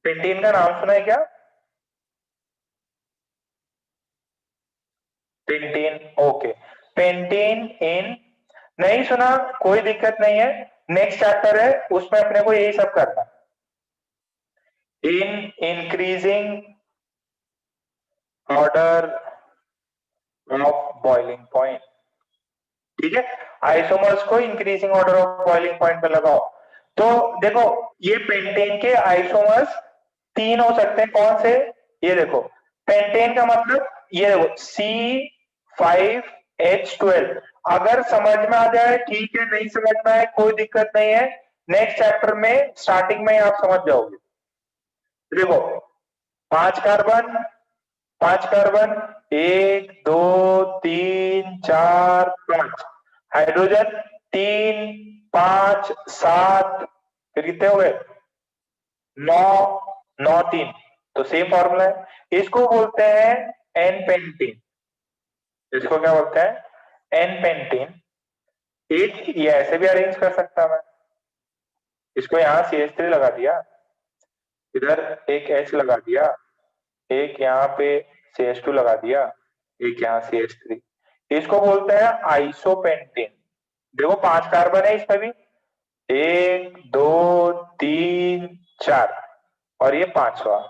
Pentane का नाम सुना है क्या, पेंटेन, ओके। पेंटेन इन, नहीं सुना कोई दिक्कत नहीं है, नेक्स्ट चैप्टर है उसमें अपने को यही सब करना। In increasing order of boiling point, ठीक है। आइसोमर्स को increasing order of boiling point पे लगाओ। तो देखो ये पेंटेन के आइसोमर्स 3 हो सकते हैं, कौन से? ये देखो पेंटेन का मतलब ये देखो C5H12। अगर समझ में आ जाए ठीक है, नहीं समझ में आए कोई दिक्कत नहीं है, नेक्स्ट चैप्टर में स्टार्टिंग में ही आप समझ जाओगे। देखो 5 कार्बन, 5 कार्बन, 1 2 3 4 5, हाइड्रोजन 3 5 7, फिर कितने हो गए? 9 9 3। तो सेम फॉर्मूला है, इसको बोलते हैं एन पेंटीन। इसको क्या बोलते हैं? N pentene. एक ये ऐसे भी अरेंज कर सकता मैं, इसको यहाँ CH3 लगा दिया, इधर एक H लगा दिया, एक यहाँ पे CH2 लगा दिया, एक यहाँ CH3। इसको बोलते हैं आइसोपेंटीन। देखो 5 कार्बन है इसमें भी, 1 2 3 4, और ये 5वां,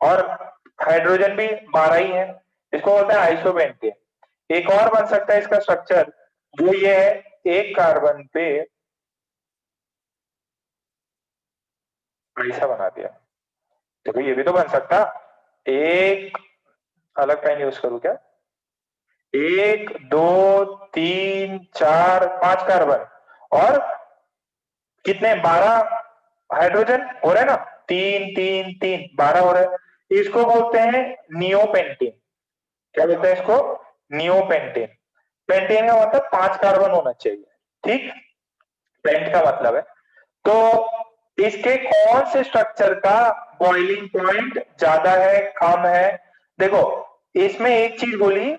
और हाइड्रोजन भी 12 ही है, इसको बोलते हैं आइसोपेंटीन। एक और बन सकता है इसका स्ट्रक्चर, वो ये है, एक कार्बन पे ऐसा बना दिया। देखो ये भी तो बन सकता, एक अलग पेन यूज करूं क्या? 1 2 3 4 5 कार्बन, और कितने? 12 हाइड्रोजन हो रहे हैं ना, 3 3 3 12 हो रहे हैं। इसको बोलते हैं नियोपेंटीन। क्या बोलते हैं इसको? नियोपेंटीन। पेंटीन का मतलब 5 कार्बन होना चाहिए, ठीक? पेंट का मतलब है। तो इसके कौन से स्ट्रक्चर का बॉइलिंग पॉइंट ज्यादा है, कम है? देखो इसमें एक चीज बोली,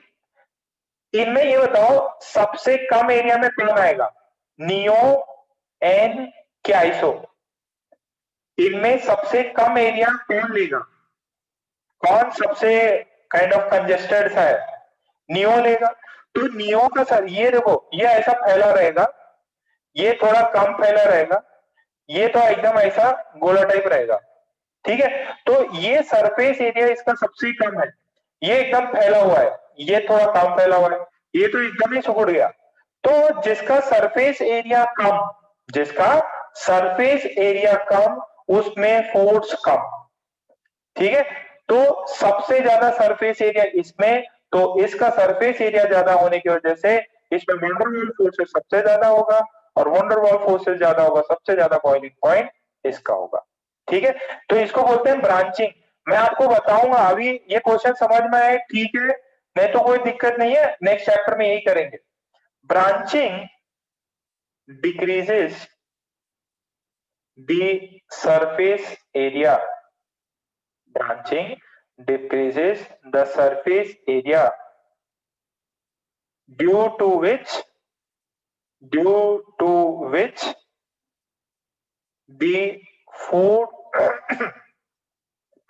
इनमें ये बताओ सबसे कम एरिया में कौन आएगा, नियो, एन, क्या आइसो? इनमें सबसे कम एरिया कौन लेगा? कौन सबसे काइंड ऑफ कंजेस्टेड सा है? नियो लेगा। तो नियो का सर ये देखो, ये ऐसा फैला रहेगा, ये थोड़ा कम फैला रहेगा, ये तो एकदम ऐसा गोला टाइप रहेगा, ठीक है? तो ये सरफेस एरिया इसका सबसे कम है, ये एकदम फैला हुआ है, ये थोड़ा कम फैला हुआ है, ये तो एकदम ही सिकुड़ गया। तो जिसका सरफेस एरिया कम, जिसका सरफेस एरिया कम, उसमें फोर्स कम, ठीक है? तो सबसे ज्यादा सरफेस एरिया इसमें, तो इसका सरफेस एरिया ज्यादा होने की वजह से इसमें वंडरवॉल फोर्सेस सबसे ज्यादा होगा, और वंडरवॉल फोर्सेस ज्यादा होगा, सबसे ज्यादा बॉइलिंग पॉइंट इसका होगा, ठीक है? तो इसको बोलते हैं ब्रांचिंग। मैं आपको बताऊंगा, अभी ये क्वेश्चन समझ में आए ठीक है, नहीं तो कोई दिक्कत नहीं है, नेक्स्ट चैप्टर में यही करेंगे। Branching decreases the surface area, branching decreases the surface area, due to which due to which the food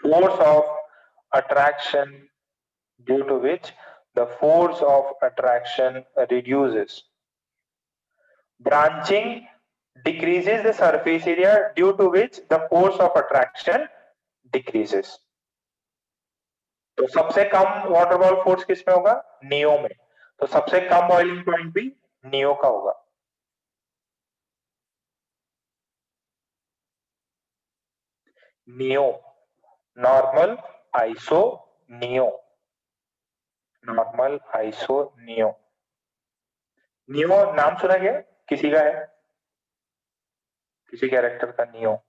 force of attraction due to which the force of attraction reduces. Branching decreases the surface area, due to which the force of attraction decreases. तो सबसे कम water ball force किसमें होगा? Neo में। तो सबसे कम boiling point भी neo का होगा। Neo, normal, iso, neo, normal, iso, neo. Neo नाम सुना गया, किसी का है? किसी कैरेक्टर का नियो?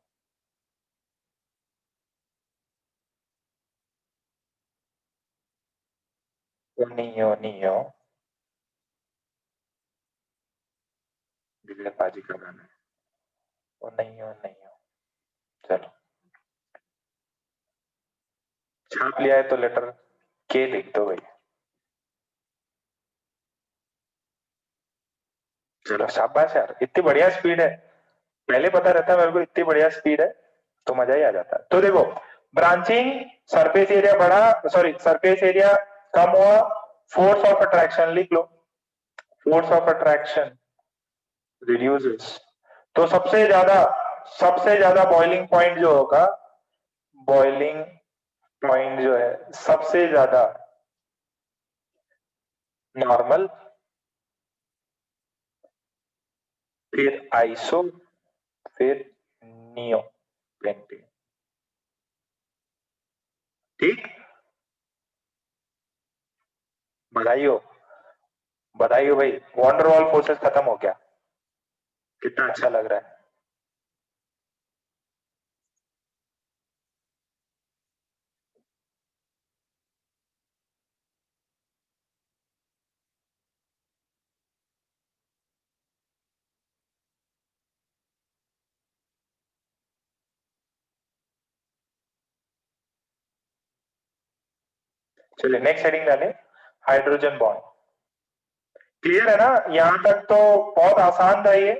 नियो नियो दिव्या पाजी का गाना है, वो नियो नियो। चलो छाप लिया है तो लेटर के लिख दो भाई। चलो शाबाश यार, इतनी बढ़िया स्पीड है, पहले पता रहता मेरे को इतनी बढ़िया स्पीड है तो मजा ही आ जाता। तो देखो ब्रांचिंग, सरफेस एरिया बढ़ा, सॉरी सरफेस एरिया कम हुआ, फोर्स ऑफ अट्रैक्शन लिख लो, फोर्स ऑफ अट्रैक्शन रिड्यूसेस। तो सबसे ज्यादा बॉइलिंग पॉइंट जो होगा, बॉइलिंग पॉइंट जो है सबसे ज्यादा नॉर्मल, फिर आइसो, फिर नियो पेंटेन। ठीक, बधाई हो, बधाई हो भाई, वंडरवॉल फोर्सेस खत्म हो गया। कितना अच्छा लग रहा है। चलिए नेक्स्ट हेडिंग डालें, हाइड्रोजन बॉन्ड। क्लियर है ना, यहां तक तो बहुत आसान था ये।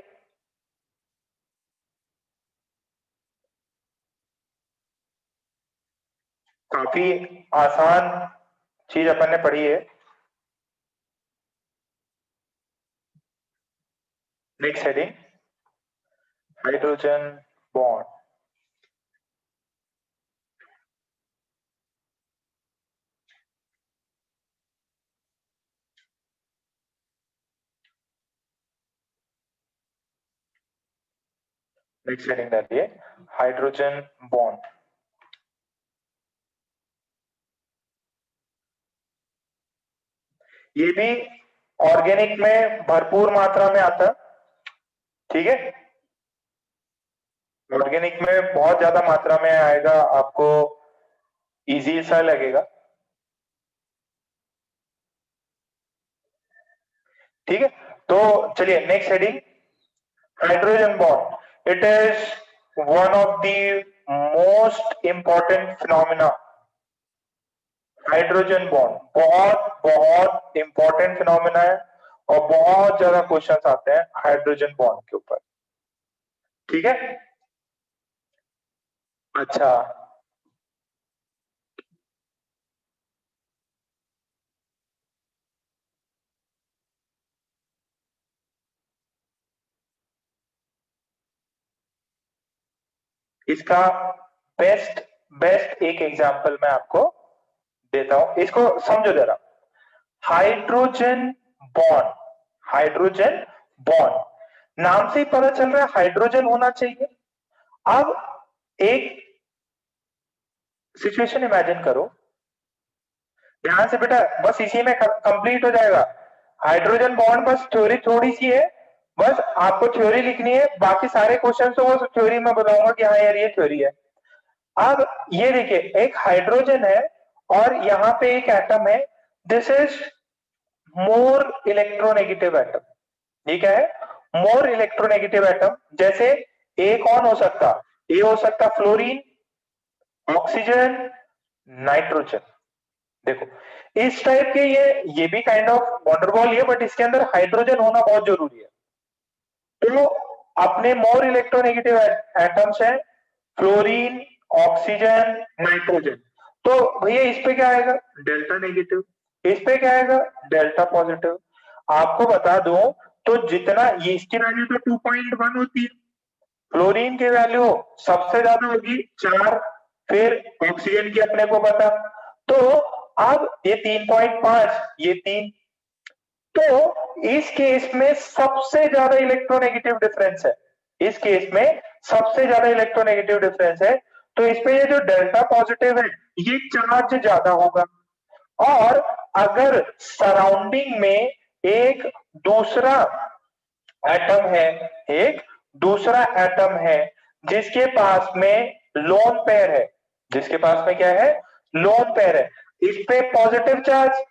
काफी आसान चीज अपन ने पढ़ी है। Next heading, hydrogen bond. Next heading डालिए, हाइड्रोजन बॉन्ड। ये भी ऑर्गेनिक में भरपूर मात्रा में आता, ठीक है, ऑर्गेनिक में बहुत ज्यादा मात्रा में आएगा, आपको इजी सा लगेगा। ठीक है, तो चलिए next heading, hydrogen bond. It is one of the most important phenomena. Hydrogen bond बहुत बहुत इंपॉर्टेंट फिनोमिना है और बहुत ज्यादा क्वेश्चंस आते हैं हाइड्रोजन बॉन्ड के ऊपर। ठीक है, अच्छा, इसका बेस्ट बेस्ट एक एग्जांपल मैं आपको देता हूं, इसको समझो जरा। हाइड्रोजन बॉन्ड, हाइड्रोजन बॉन्ड नाम से ही पता चल रहा है हाइड्रोजन होना चाहिए। अब एक सिचुएशन इमेजिन करो, ध्यान से बेटा, बस इसी में कंप्लीट हो जाएगा। हाइड्रोजन बॉन्ड बस थ्योरी थोड़ी सी है, बस आपको थ्योरी लिखनी है, बाकी सारे क्वेश्चन तो बस थ्योरी में बताऊंगा कि हाँ यार ये थ्योरी है। अब ये देखिए, एक हाइड्रोजन है और यहां पे एक एटम है, this is more electronegative atom. ये क्या है, मोर इलेक्ट्रोनेगेटिव एटम। जैसे ए कौन हो सकता, ए हो सकता फ्लोरीन, ऑक्सीजन, नाइट्रोजन। देखो इस टाइप के ये भी काइंड ऑफ वंडरबॉल ही है, बट इसके अंदर हाइड्रोजन होना बहुत जरूरी है। तो अपने मोर इलेक्ट्रोनेगेटिव एटम्स हैं फ्लोरीन, ऑक्सीजन, नाइट्रोजन। तो भैया इस पे क्या आएगा, डेल्टा नेगेटिव, इस पे क्या आएगा, डेल्टा पॉजिटिव। आपको बता दूं, तो जितना ये इसकी वैल्यू तो 2.1 होती है, फ्लोरीन की वैल्यू सबसे ज्यादा होगी 4, फिर ऑक्सीजन की अपने को पता। तो अब ये 3.5, ये 3, तो इस केस में सबसे ज्यादा इलेक्ट्रोनेगेटिव डिफरेंस है, इस केस में सबसे ज्यादा इलेक्ट्रोनेगेटिव डिफरेंस है। तो इसमें ये जो डेल्टा पॉजिटिव है ये चार्ज ज्यादा होगा। और अगर सराउंडिंग में एक दूसरा एटम है, एक दूसरा एटम है जिसके पास में लोन पेयर है, जिसके पास में क्या है, लोन पेयर है, इस पे positive charge,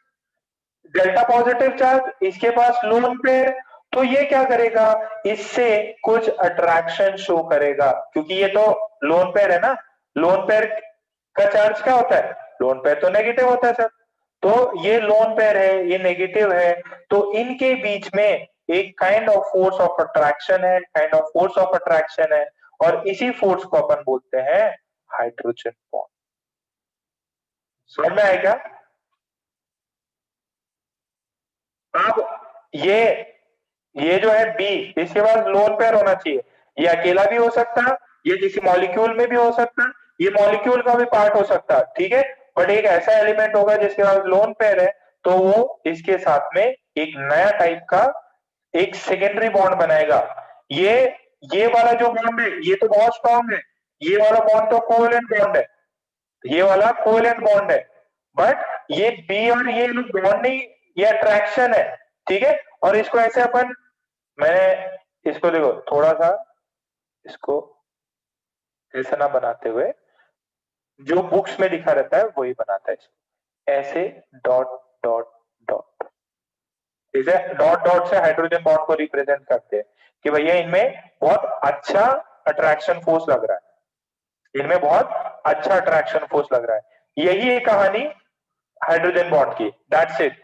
delta positive charge, इसके पास लोन पेयर, तो ये क्या करेगा, इससे कुछ अट्रैक्शन शो करेगा, क्योंकि ये तो लोन पेयर है ना। लोन पेयर का चार्ज क्या होता है, लोन पेयर तो नेगेटिव होता है सर। तो ये लोन पेयर है, ये नेगेटिव है, तो इनके बीच में एक kind of force of attraction है, kind of force of attraction है, और इसी फोर्स को अपन बोलते हैं हाइड्रोजन बॉन्ड। समझ में आएगा। अब ये जो है बी, इसके पास लोन पेयर होना चाहिए, ये अकेला भी हो सकता, ये किसी मॉलिक्यूल में भी हो सकता, ये मॉलिक्यूल का भी पार्ट हो सकता, ठीक है, बट एक ऐसा एलिमेंट होगा जिसके पास लोन पेयर है, तो वो इसके साथ में एक नया टाइप का एक सेकेंडरी बॉन्ड बनाएगा। ये ये वाला जो बॉन्ड है ये तो बहुत स्ट्रांग है, ये वाला बॉन्ड तो कोवेलेंट बॉन्ड है, ये वाला कोवेलेंट बॉन्ड है, बट ये बी और ये लोग बॉन्ड नहीं, ये अट्रैक्शन है, ठीक है। और इसको ऐसे अपन, मैंने इसको देखो थोड़ा सा, इसको ऐसा ना बनाते हुए जो बुक्स में लिखा रहता है वही बनाता है इसको, ऐसे डॉट डॉट डॉट, इसे डॉट डॉट से हाइड्रोजन बॉन्ड को रिप्रेजेंट करते हैं कि भैया इनमें बहुत अच्छा अट्रैक्शन फोर्स लग रहा है, इनमें बहुत अच्छा अट्रैक्शन फोर्स लग रहा है। यही है कहानी हाइड्रोजन बॉन्ड की, दैट्स इट।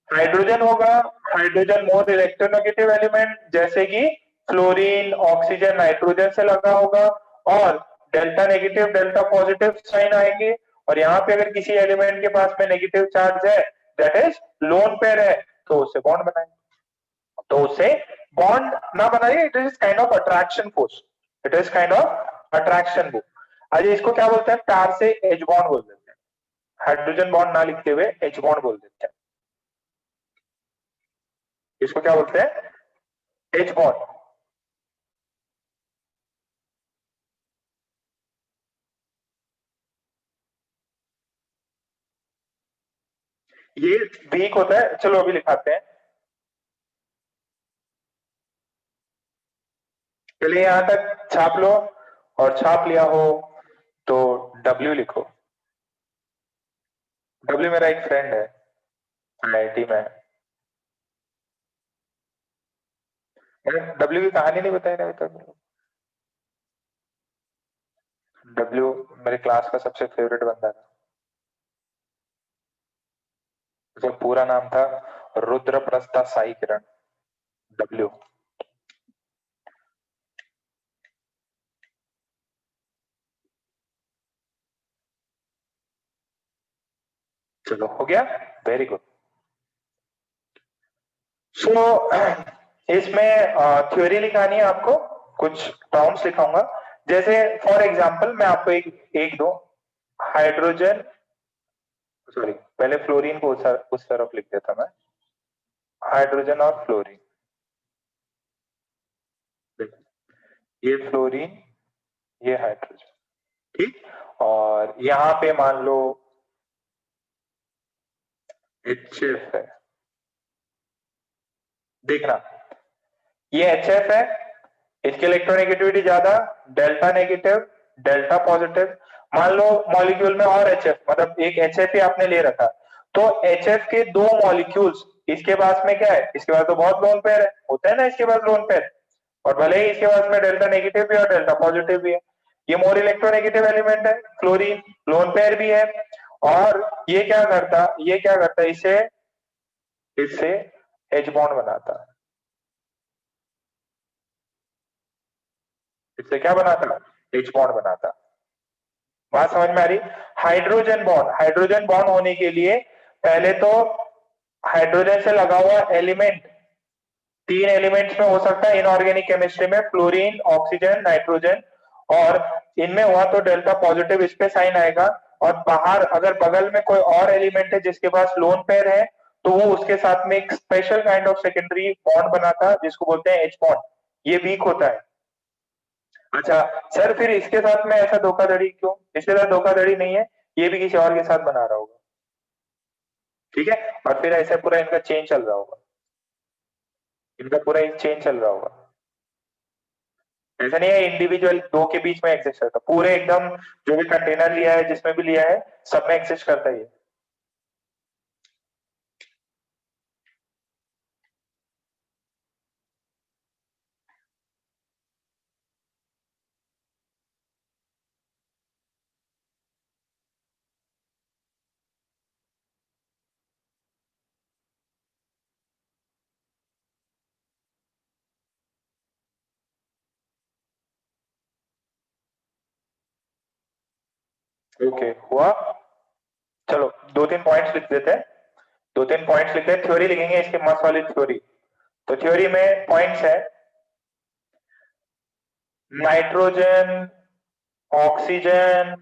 हाइड्रोजन होगा, हाइड्रोजन मोर इलेक्ट्रोनेगेटिव एलिमेंट जैसे कि फ्लोरीन, ऑक्सीजन, नाइट्रोजन से लगा होगा, और delta negative delta positive sign आएंगे। और यहाँ पे अगर किसी एलिमेंट के पास में नेगेटिव चार्ज है, दैट इज लोन पेयर है, तो उससे बॉन्ड बनाएंगे, तो उससे बॉन्ड ना बनाइए, it is kind of attraction force, it is kind of attraction force. Ajay इसको क्या बोलते हैं, प्यार से एच बॉन्ड बोल देते हैं, हाइड्रोजन बॉन्ड ना लिखते हुए एच बॉन्ड बोल देते हैं, इसको क्या बोलते हैं, एच बॉन्ड। ये वीक होता है, चलो अभी लिखाते हैं, पहले यहां तक छाप लो, और छाप लिया हो तो डब्ल्यू लिखो। डब्ल्यू मेरा एक फ्रेंड है आईआईटी में, मैंने डब्ल्यू की कहानी नहीं बताई ना अभी तक। डब्ल्यू मेरे क्लास का सबसे फेवरेट बंदा था, उसका पूरा नाम था रुद्र प्रस्था साई किरण, डब्ल्यू। चलो हो गया, वेरी गुड। सो इसमें थ्योरी लिखानी है आपको, कुछ टर्म्स लिखाऊंगा, जैसे फॉर एग्जांपल मैं आपको एक एक दो, हाइड्रोजन, सॉरी पहले फ्लोरीन को उस तरफ लिख देता मैं, हाइड्रोजन और फ्लोरीन, ये फ्लोरीन, ये हाइड्रोजन, ठीक। और यहाँ पे मान लो HF है, देखना ये HF है, इसकी इलेक्ट्रोनेगेटिविटी ज्यादा, डेल्टा नेगेटिव डेल्टा पॉजिटिव। मान लो मॉलिक्यूल में और HF, मतलब एक HF ही आपने ले रखा, तो HF के दो मॉलिक्यूल्स, इसके पास में क्या है, इसके पास तो बहुत लोन पेयर है, होता है ना इसके पास लोन पेयर, और भले ही इसके पास में डेल्टा नेगेटिव भी और डेल्टा पॉजिटिव भी है, ये मोर इलेक्ट्रोनेगेटिव एलिमेंट है, फ्लोरीन लोन पेयर भी है। और ये क्या करता है, इसे इससे H बॉन्ड बनाता, इससे क्या बनाता, H बॉन्ड बनाता। बात समझ में आ रही। हाइड्रोजन बॉन्ड होने के लिए पहले तो हाइड्रोजन से लगा हुआ एलिमेंट, तीन एलिमेंट्स में हो सकता है इनऑर्गेनिक केमिस्ट्री में, फ्लोरीन, ऑक्सीजन, नाइट्रोजन, और इनमें हुआ तो डेल्टा पॉजिटिव इस पे साइन आएगा, और बाहर अगर बगल में कोई और एलिमेंट है जिसके पास लोन पेयर है, तो वो उसके साथ में एक special kind of secondary bond बनाता जिसको बोलते हैं एच बॉन्ड, ये वीक होता है। अच्छा सर, फिर इसके साथ में ऐसा धोखाधड़ी क्यों, इसके साथ धोखाधड़ी नहीं है, ये भी किसी और के साथ बना रहा होगा, ठीक है, और फिर ऐसे पूरा इनका चेन चल रहा होगा, इनका पूरा एक चेन चल रहा होगा, ऐसा नहीं है इंडिविजुअल दो के बीच में एग्जिस्ट करता, पूरे एकदम जो भी कंटेनर लिया है जिसमें भी लिया है सब में एग्जिस्ट करता ही है। ओके हुआ, चलो दो तीन पॉइंट्स लिख देते हैं, दो तीन पॉइंट्स लिखते हैं, थ्योरी लिखेंगे इसके, मस्त वाली थ्योरी। तो थ्योरी में पॉइंट्स है, nitrogen, oxygen,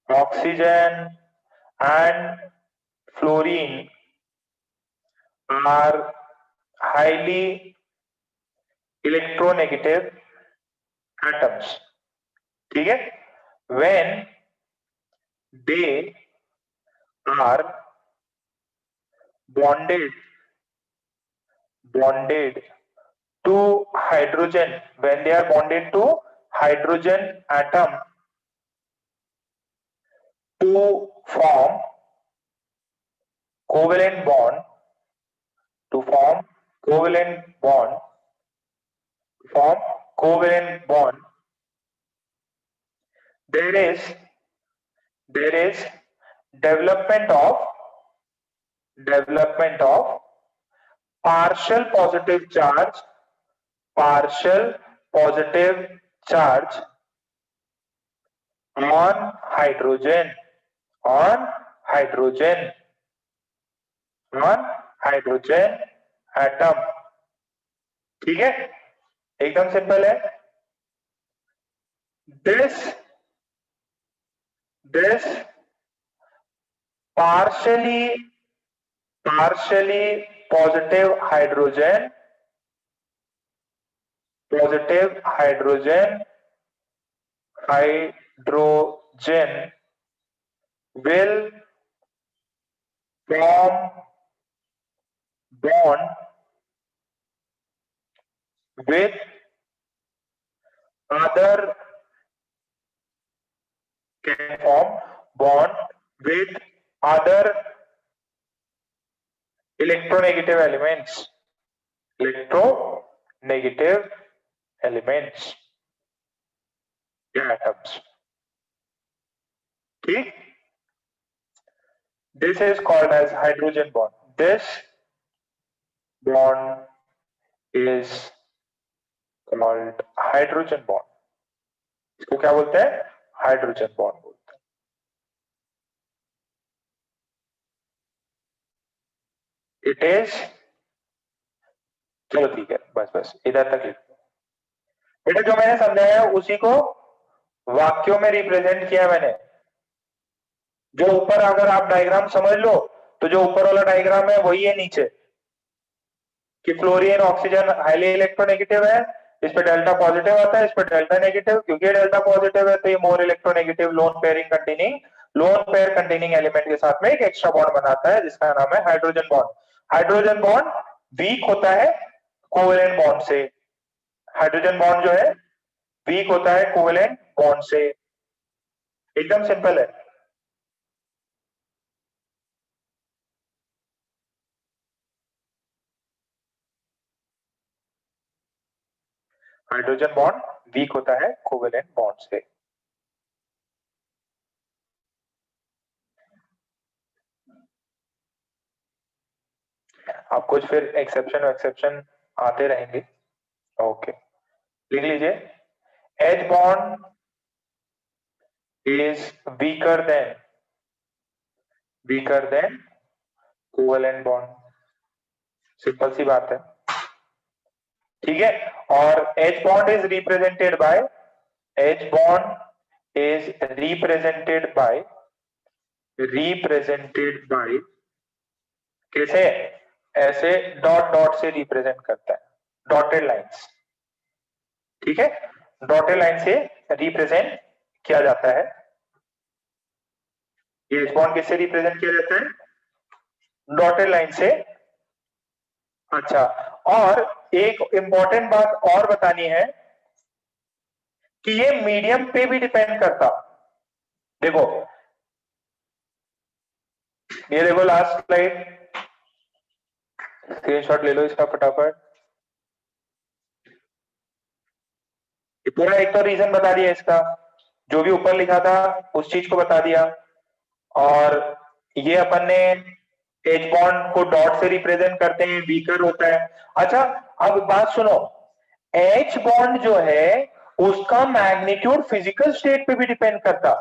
oxygen and fluorine are highly electronegative atoms, ठीक है। When they are bonded to hydrogen, when they are bonded to hydrogen atom to form covalent bond, to form covalent bond, form covalent bond, there is development of partial positive charge on hydrogen, on hydrogen atom, ठीक है, एकदम simple है। this partially positive hydrogen will form bond with other, can form bond with other electronegative elements, या atoms, ठीक। This is called as hydrogen bond. This bond is called hydrogen bond. इसको क्या बोलते हैं? हाइड्रोजन बॉन्ड बोलते हैं। It is, चलो ठीक है, बस इधर तक लिख दो बेटा। जो मैंने समझाया उसी को वाक्यों में रिप्रेजेंट किया मैंने। जो ऊपर अगर आप डायग्राम समझ लो तो जो ऊपर वाला डायग्राम है वही है नीचे, कि फ्लोरीन ऑक्सीजन हाईली इलेक्ट्रोनेगेटिव है, इस पे डेल्टा पॉजिटिव आता है, इस पे डेल्टा नेगेटिव। क्योंकि डेल्टा पॉजिटिव है तो ये more electronegative lone pair containing element के साथ में एक एक्स्ट्रा बॉन्ड बनाता है जिसका नाम है hydrogen bond. Hydrogen bond weak होता है कोवेलेंट बॉन्ड से। हाइड्रोजन बॉन्ड जो है वीक होता है कोवेलेंट बॉन्ड से, एकदम सिंपल है। हाइड्रोजन बॉन्ड वीक होता है कोवेलेंट बॉन्ड से। आप कुछ फिर एक्सेप्शन आते रहेंगे, ओके। लिख लीजिए, H bond is weaker than covalent bond, simple सी बात है, ठीक है। और H bond is represented by कैसे? ऐसे डॉट से रिप्रेजेंट करता है, डॉटेड लाइंस, ठीक है। डॉटेड लाइन से रिप्रेजेंट किया जाता है। ये H bond किससे रिप्रेजेंट किया जाता है? डॉटेड लाइन से। अच्छा, और एक इंपॉर्टेंट बात और बतानी है कि ये मीडियम पे भी डिपेंड करता। देखो, ये देखो लास्ट स्लाइड, स्क्रीनशॉट ले लो इसका फटाफट। पूरा एक तो रीजन बता दिया इसका, जो भी ऊपर लिखा था उस चीज को बता दिया, और ये अपन ने एच बॉन्ड को डॉट से रिप्रेजेंट करते हैं, वीकर होता है। अच्छा, अब बात सुनो, एच बॉन्ड जो है उसका मैग्नीट्यूड फिजिकल स्टेट पे भी डिपेंड करता।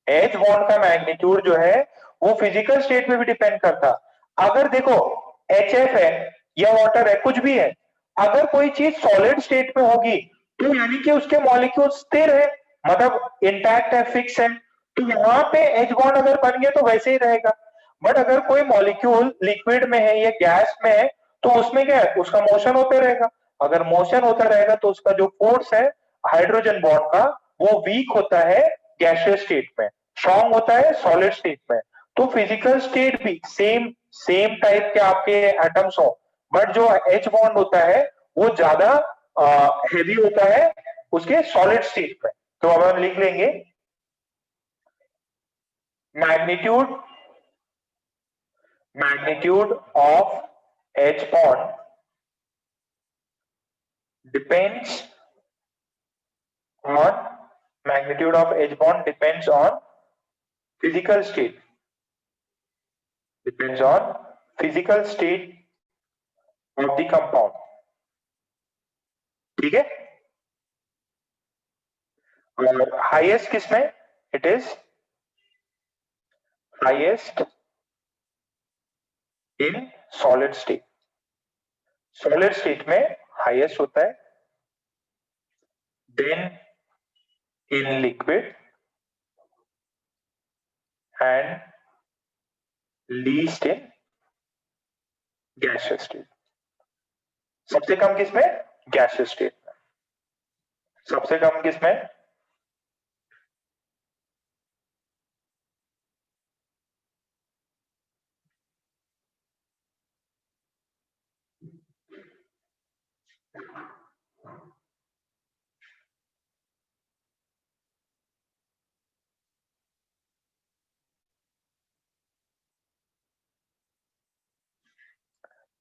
एच बॉन्ड का मैग्नीट्यूड जो है वो फिजिकल स्टेट पे भी डिपेंड करता। अगर देखो HF है या वाटर है, कुछ भी है, अगर कोई चीज सॉलिड स्टेट में होगी तो यानी कि उसके मॉलिक्यूल स्थिर है, मतलब इंटैक्ट है, फिक्स है, तो वहां पे एच बॉन्ड अगर बन गया तो वैसे ही रहेगा। बट अगर कोई मॉलिक्यूल लिक्विड में है या गैस में है तो उसमें क्या है, उसका मोशन होते रहेगा। अगर मोशन होता रहेगा तो उसका जो फोर्स है हाइड्रोजन बॉन्ड का वो वीक होता है गैसियस स्टेट में, स्ट्रॉन्ग होता है सॉलिड स्टेट में। तो फिजिकल स्टेट भी सेम सेम टाइप के आपके एटम्स हो, बट जो एच बॉन्ड होता है वो ज्यादा हेवी होता है उसके सॉलिड स्टेट में। तो अब हम लिख लेंगे magnitude magnitude of H bond depends on magnitude of H bond depends on physical state, depends on physical state of the compound. ठीक है, और हाईएस्ट किसमें, it is highest in solid state. Solid state में highest होता है, then in liquid and least in gaseous state. सबसे कम किसमें, गैसियस स्टेट में। सबसे कम किसमें,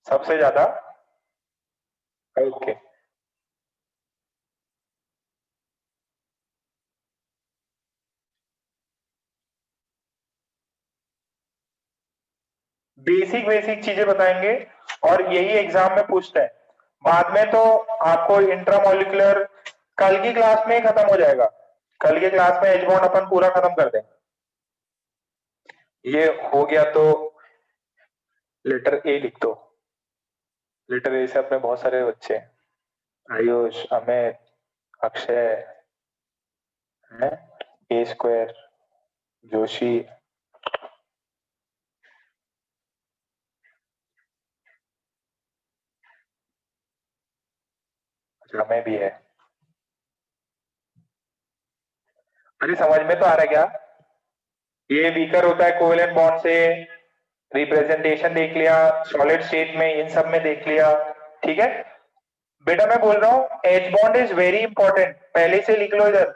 सबसे ज्यादा, ओके। बेसिक बेसिक चीजें बताएंगे और यही एग्जाम में पूछते हैं। बाद में तो आपको इंट्रामोलिकुलर कल की क्लास में ही खत्म हो जाएगा। कल की क्लास में एच बॉन्ड अपन पूरा खत्म कर देंगे। ये हो गया तो लेटर ए लिख दो। लेटर ए से अपने बहुत सारे बच्चे हैं, आयुष, अमित, अक्षय है, ए स्क्वायर, जोशी, रमे भी है। अरे समझ में तो आ रहा है क्या, ये वीकर होता है कोवेलेंट बॉन्ड से, रिप्रेजेंटेशन देख लिया, सॉलिड स्टेट में इन सब में देख लिया, ठीक है। बेटा मैं बोल रहा हूँ H bond is very important, पहले से लिख लो इधर।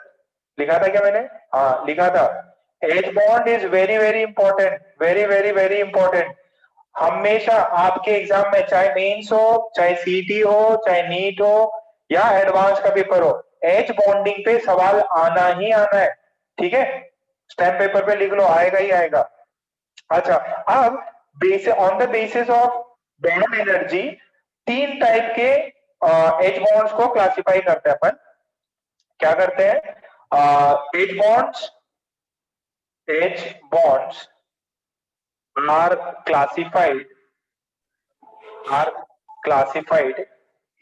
लिखा था क्या मैंने, हाँ लिखा था। H bond is very very important, very very very important. हमेशा आपके एग्जाम में चाहे मेंस हो, चाहे सीटी हो, चाहे नीट हो या एडवांस का पेपर हो, एच बॉन्डिंग पे सवाल आना ही आना है, ठीक है। स्टैम्प पेपर पे लिख लो, आएगा ही आएगा। अच्छा, अब base on the basis of bond energy तीन टाइप के एच बॉन्ड्स को क्लासिफाई करते हैं अपन। क्या करते हैं, H bonds are classified are classified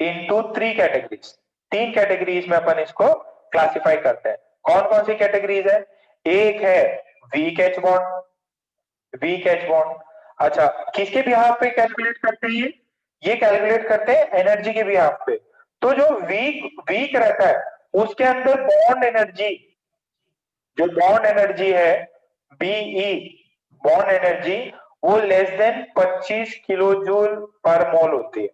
into three categories. तीन कैटेगरीज में अपन इसको क्लासिफाई करते हैं। कौन कौन सी कैटेगरीज है, एक है weak H bond, weak H bond. अच्छा, किसके बिहाफ पे कैलकुलेट करते हैं ये कैलकुलेट करते हैं एनर्जी के बिहाफ पे। तो जो वीक वीक रहता है उसके अंदर बॉन्ड एनर्जी, जो बॉन्ड एनर्जी है बीई, बॉन्ड एनर्जी वो less than 25 kilo joule per mole होती है,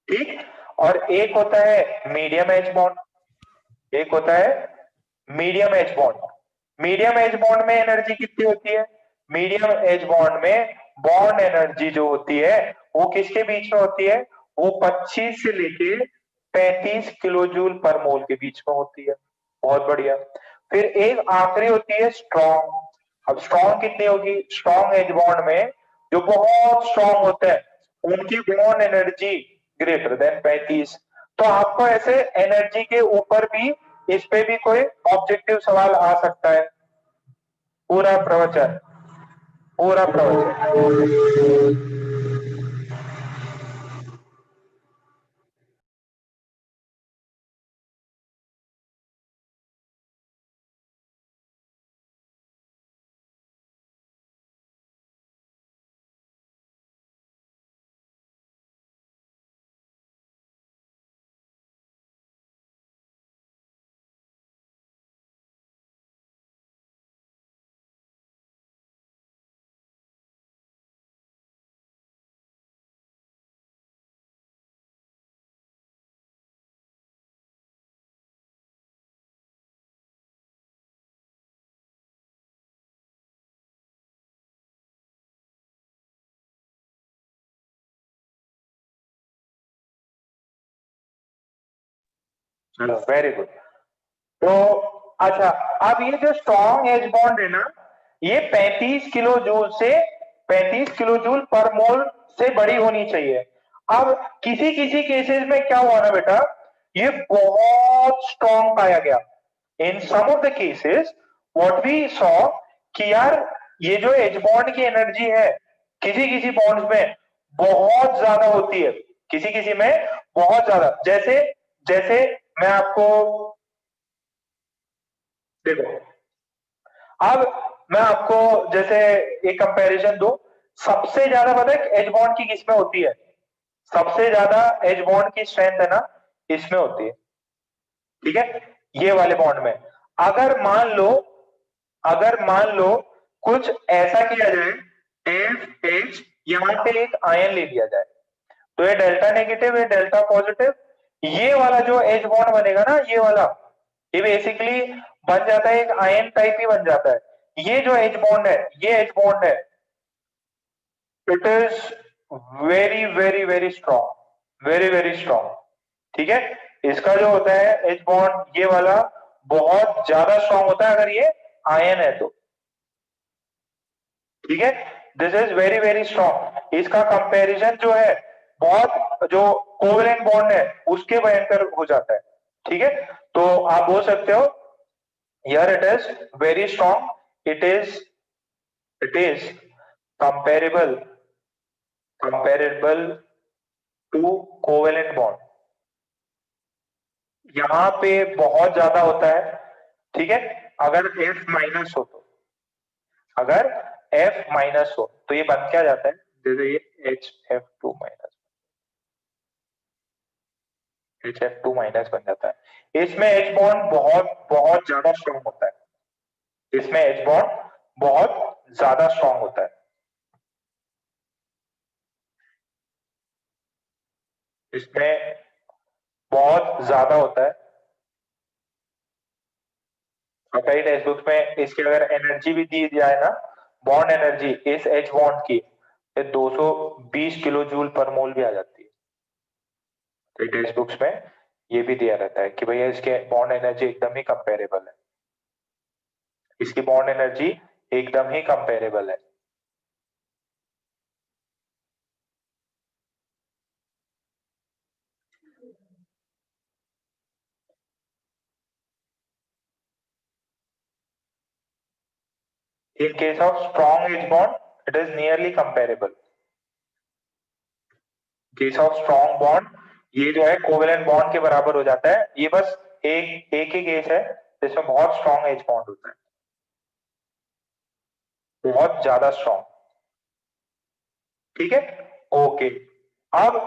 ठीक। और एक होता है मीडियम एच बॉन्ड, एक होता है medium H bond. Medium H bond में एनर्जी कितनी होती है, मीडियम एच बॉन्ड में बॉन्ड एनर्जी जो होती है वो किसके बीच में होती है, वो 25 से लेके 35 किलो जूल पर मोल के बीच में होती है। बहुत बढ़िया। फिर एक आखिरी होती है स्ट्रॉन्ग। अब स्ट्रॉन्ग कितनी होगी, स्ट्रॉन्ग एच बॉन्ड में जो बहुत स्ट्रॉन्ग होते हैं उनकी बॉन्ड एनर्जी ग्रेटर देन 35। तो आपको ऐसे एनर्जी के ऊपर भी इस पे भी कोई ऑब्जेक्टिव सवाल आ सकता है। पूरा प्रवचन, पूरा प्रवचन। चलो वेरी गुड। तो अच्छा, अब ये जो स्ट्रॉन्ग एज बॉन्ड है ना, ये 35 किलो जूल से 35 किलो जूल पर मोल से बड़ी होनी चाहिए। अब किसी किसी केसेस में क्या हुआ ना बेटा, ये बहुत स्ट्रॉन्ग पाया गया। In some of the cases what we saw कि यार ये जो एज बॉन्ड की एनर्जी है किसी किसी बॉन्ड्स में बहुत ज्यादा होती है, किसी किसी में बहुत ज्यादा। जैसे जैसे मैं आपको देखो, अब मैं आपको जैसे एक कंपैरिजन दूं, सबसे ज्यादा पता है एज बॉन्ड की किसमें होती है? सबसे ज्यादा एज बॉन्ड की स्ट्रेंथ है ना, इसमें होती है। ठीक है, ये वाले बॉन्ड में। अगर मान लो अगर मान लो कुछ ऐसा किया जाए, एफ एच, यहां पे एक आयन ले लिया जाए, तो ये डेल्टा नेगेटिव, ये डेल्टा पॉजिटिव, ये वाला जो एच बॉन्ड बनेगा ना, ये वाला, ये बेसिकली बन जाता है, एक आयन टाइप ही बन जाता है। ये जो एच बॉन्ड है, ये एच बॉन्ड है, it is very very very strong, very very strong. ठीक है, इसका जो होता है एच बॉन्ड, ये वाला बहुत ज्यादा स्ट्रॉन्ग होता है अगर ये आयन है तो। ठीक है, this is very very strong. इसका कंपैरिजन जो है बहुत, जो कोवेलेंट बॉन्ड है उसके भयंकर हो जाता है। ठीक है, तो आप बोल सकते हो here it is very strong, it is comparable comparable to covalent bond. यहां पे बहुत ज्यादा होता है। ठीक है, अगर F माइनस हो तो, अगर F माइनस हो तो ये बन क्या जाता है, जैसे ये HF2 माइनस, HF2 माइनस बन जाता है। इसमें H बॉन्ड बहुत बहुत ज्यादा स्ट्रॉन्ग होता है, इसमें H बॉन्ड बहुत ज्यादा स्ट्रॉन्ग होता है, इसमें बहुत ज्यादा होता है। और कई टेक्स्ट बुक में इसकी अगर एनर्जी भी दी जाए ना, बॉन्ड एनर्जी इस H बॉन्ड की 220 किलो जूल पर मोल भी आ जाती है। कई टेक्स्ट बुक्स में ये भी दिया रहता है कि भैया इसके बॉन्ड एनर्जी एकदम ही कंपेरेबल है, इसकी बॉन्ड एनर्जी एकदम ही कंपेरेबल है। In case of strong H bond it is nearly comparable. Case of strong bond ये जो है कोवेलेंट बॉन्ड के बराबर हो जाता है। ये बस एक एक ही केस है जिसमें बहुत स्ट्रॉन्ग एज बॉन्ड होता है, बहुत ज्यादा स्ट्रॉन्ग। ठीक है, ओके। अब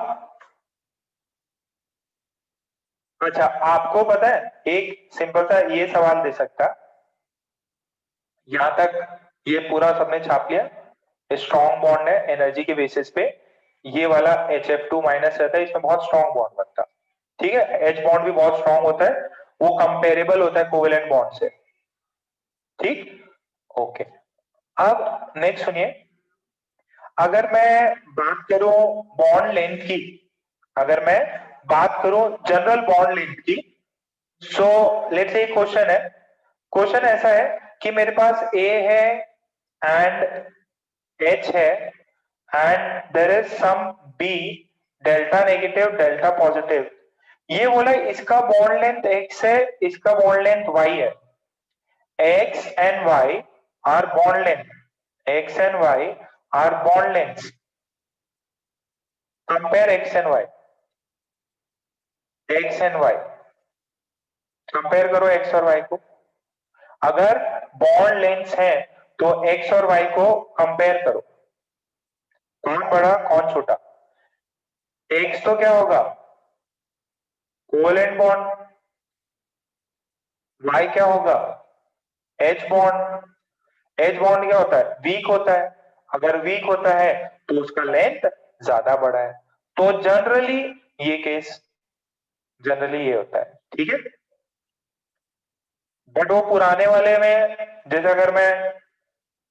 अच्छा, आपको पता है एक सिंपल सा ये सवाल दे सकता, यहां तक ये पूरा सबने छाप लिया, स्ट्रॉन्ग बॉन्ड है एनर्जी के बेसिस पे, ये वाला HF2 माइनस रहता है, इसमें बहुत स्ट्रॉन्ग बॉन्ड बनता है। ठीक है, एच बॉन्ड भी बहुत स्ट्रॉन्ग होता है, वो कंपेरेबल होता है कोवेलेंट बॉन्ड से। ठीक, ओके। अब नेक्स्ट सुनिए, अगर मैं बात करूं बॉन्ड लेंथ की, अगर मैं बात करूं जनरल बॉन्ड लेंथ की, सो लेट्स से क्वेश्चन है, क्वेश्चन ऐसा है कि मेरे पास ए है एंड एच है and there is some B, delta negative delta positive. ये बोला इसका बॉन्ड लेंथ एक्स है, इसका बॉन्ड लेंथ वाई है। X and Y are bond length, X and Y are bond length. Compare X and Y, X and Y, compare करो X और Y को। अगर बॉन्ड लेंथ है तो एक्स और वाई को कंपेयर करो, कौन बड़ा कौन छोटा। एक्स तो क्या होगा, कोवेलेंट बॉन्ड, वाई क्या होगा, एच बॉन्ड। एच बॉन्ड क्या होता है, वीक होता है, अगर वीक होता है तो उसका लेंथ ज्यादा बड़ा है। तो जनरली ये केस, जनरली ये होता है। ठीक है, बट वो पुराने वाले में, जैसे अगर मैं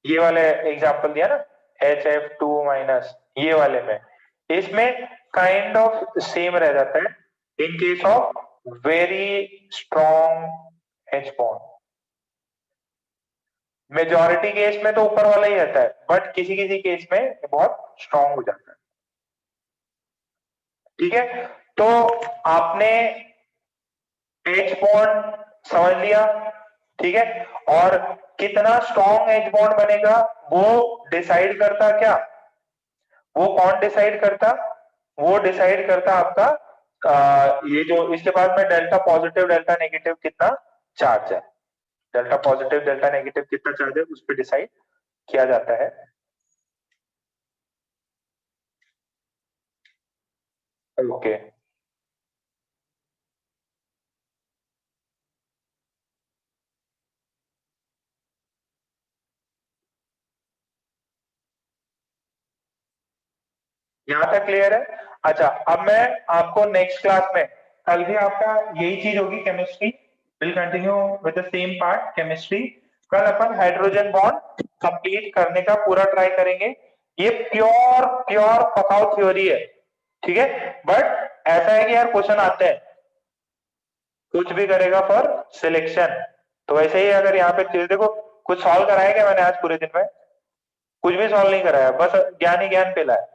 ये वाले एग्जांपल दिया ना, HF2 माइनस, ये वाले में, इसमें काइंड ऑफ सेम रह जाता है in case of very strong H bond. Majority case में तो ऊपर वाला ही रहता है, बट किसी किसी केस में ये बहुत स्ट्रॉन्ग हो जाता है। ठीक है, तो आपने एच बॉन्ड समझ लिया। ठीक है, और कितना स्ट्रॉन्ग एच बॉन्ड बनेगा वो डिसाइड करता क्या? वो कौन डिसाइड करता? वो डिसाइड करता आपका ये जो इसके बाद में डेल्टा पॉजिटिव डेल्टा नेगेटिव कितना चार्ज है, डेल्टा पॉजिटिव डेल्टा नेगेटिव कितना चार्ज है उस पर डिसाइड किया जाता है। ओके, यहाँ तक क्लियर है? अच्छा, अब मैं आपको नेक्स्ट क्लास में, कल भी आपका यही चीज होगी chemistry, will continue with the same part chemistry. कल अपन हाइड्रोजन बॉन्ड कंप्लीट करने का पूरा ट्राई करेंगे। ये प्योर प्योर पकाओ थ्योरी है, ठीक है, बट ऐसा है कि यार क्वेश्चन आते हैं, कुछ भी करेगा फॉर सिलेक्शन। तो वैसे ही अगर यहाँ पे चीज देखो, कुछ सॉल्व कराया क्या मैंने आज पूरे दिन में? कुछ भी सॉल्व नहीं कराया, बस ज्ञान ही ज्ञान फैलाया।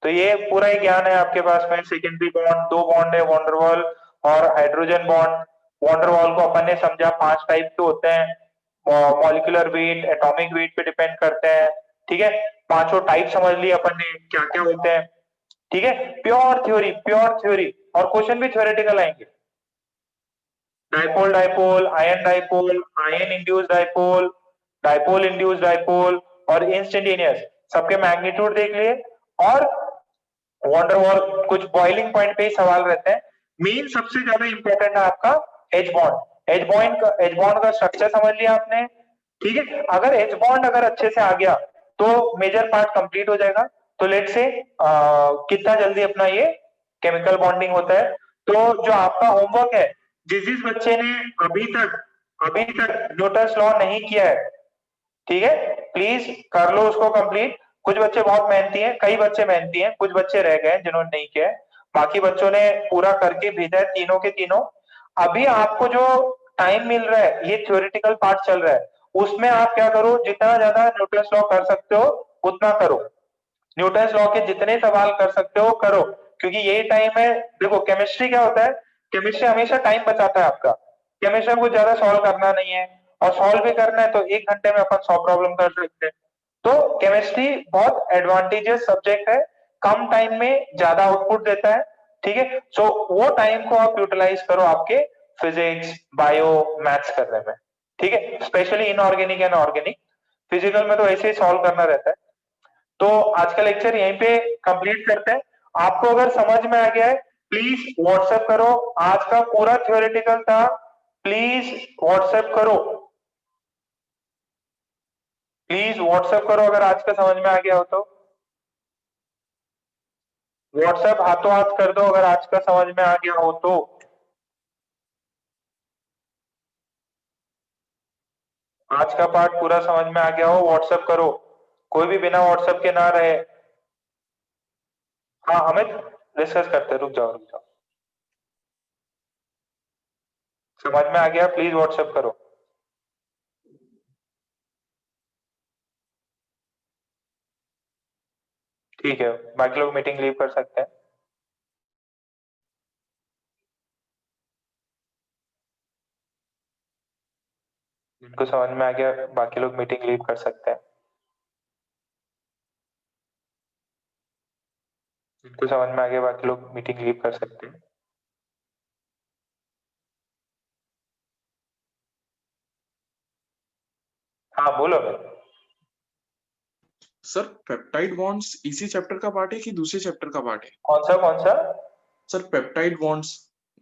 तो ये पूरा ही ज्ञान है आपके पास में। सेकेंडरी बॉन्ड, दो बॉन्ड है, वॉन्डरवॉल और हाइड्रोजन बॉन्ड। वॉन्डरवॉल को अपन ने समझा 5 टाइप के होते हैं, मॉलिक्यूलर वेट, एटॉमिक वेट पे डिपेंड करते हैं। ठीक है, पांचों टाइप समझ लिए अपन ने क्या क्या होते हैं। ठीक है, प्योर थ्योरी प्योर थ्योरी, और क्वेश्चन भी थ्योरेटिकल आएंगे। Dipole dipole, ion dipole, ion induced dipole, dipole induced dipole और इंस्टेंटेनियस, सबके मैग्नीट्यूड देख लिए। और वंडरवॉल कुछ बॉइलिंग पॉइंट पे ही सवाल रहते हैं। मेन सबसे ज्यादा इंपॉर्टेंट है आपका एच बॉन्ड। एच बॉन्ड का स्ट्रक्चर समझ लिया आपने? ठीक है, अगर एच बॉन्ड अगर अच्छे से आ गया तो मेजर पार्ट कंप्लीट हो जाएगा। तो लेट से कितना जल्दी अपना ये केमिकल बॉन्डिंग होता है। तो जो आपका होमवर्क है, जिस बच्चे ने अभी तक न्यूटन्स लॉ नहीं किया है, ठीक है, प्लीज कर लो उसको कंप्लीट। कुछ बच्चे बहुत मेहनती हैं, कई बच्चे मेहनती हैं, कुछ बच्चे रह गए जिन्होंने नहीं किया है, बाकी बच्चों ने पूरा करके भेजा है, तीनों के तीनों। अभी आपको जो टाइम मिल रहा है, ये थ्योरेटिकल पार्ट चल रहा है, उसमें आप क्या करो, जितना ज्यादा न्यूटन्स लॉ कर सकते हो उतना करो। न्यूटन्स लॉ के जितने सवाल कर सकते हो करो, क्योंकि यही टाइम है। देखो केमिस्ट्री क्या होता है, केमिस्ट्री हमेशा टाइम बचाता है आपका। केमिस्ट्री में कुछ ज्यादा सॉल्व करना नहीं है, और सॉल्व भी करना है तो 1 घंटे में अपन 100 प्रॉब्लम कर सकते हैं। तो केमिस्ट्री बहुत एडवांटेजियस सब्जेक्ट है, कम टाइम में ज्यादा आउटपुट देता है। ठीक है, सो वो टाइम को आप यूटिलाइज करो आपके फिजिक्स बायो मैथ्स करने में। ठीक है, specially inorganic and organic. Physical में तो ऐसे ही सॉल्व करना रहता है। तो आज का लेक्चर यहीं पे कंप्लीट करते हैं। आपको अगर समझ में आ गया है, प्लीज व्हाट्सएप करो। आज का पूरा थ्योरेटिकल था, प्लीज व्हाट्सएप करो। प्लीज व्हाट्सएप करो अगर आज का समझ में आ गया हो तो। व्हाट्सएप हाथों हाथ कर दो अगर आज का समझ में आ गया हो तो। आज का पार्ट पूरा समझ में आ गया हो, व्हाट्सएप करो। कोई भी बिना व्हाट्सएप के ना रहे। हाँ अमित, डिस्कस करते हैं, रुक जाओ रुक जाओ। समझ में आ गया, प्लीज व्हाट्सएप करो। ठीक है, बाकी लोग मीटिंग लीव कर सकते हैं। जिनको समझ में आ गया बाकी लोग मीटिंग लीव कर सकते हैं। जिनको समझ में आ गया बाकी लोग मीटिंग लीव कर सकते हैं। हाँ बोलो अमित। सर पेप्टाइड बॉन्ड्स इसी चैप्टर का पार्ट है कि दूसरे चैप्टर का पार्ट है? कौन सा कौन सा? सर पेप्टाइड बॉन्ड्स,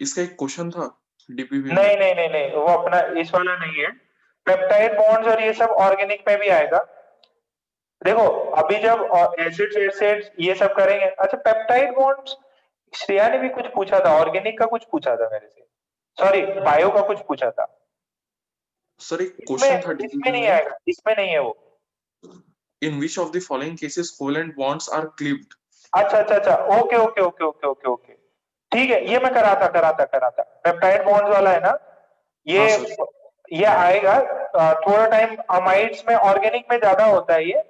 इसका एक क्वेश्चन था डीपीवी में। नहीं नहीं नहीं नहीं, वो अपना इस वाला नहीं है। पेप्टाइड बॉन्ड्स और ये सब ऑर्गेनिक में भी आएगा। देखो अभी जब एसिड्स एसिड्स ये सब करेंगे। अच्छा, पेप्टाइड बॉन्ड्स श्रेया ने भी कुछ पूछा था, ऑर्गेनिक का कुछ पूछा था मेरे से, सॉरी बायो का कुछ पूछा था। सर एक इसमें क्वेश्चन था इसमें डीपीवी नहीं में, आएगा, इसमें नहीं है वो। In which of the following cases covalent bonds are cleaved? अच्छा अच्छा अच्छा, okay okay okay okay okay okay, ठीक है, ये मैं कराता पेप्टाइड बॉन्ड्स वाला है ना, हाँ सर। ये आएगा थोड़ा टाइम। अमाइड्स में, ऑर्गेनिक में ज्यादा होता है ये,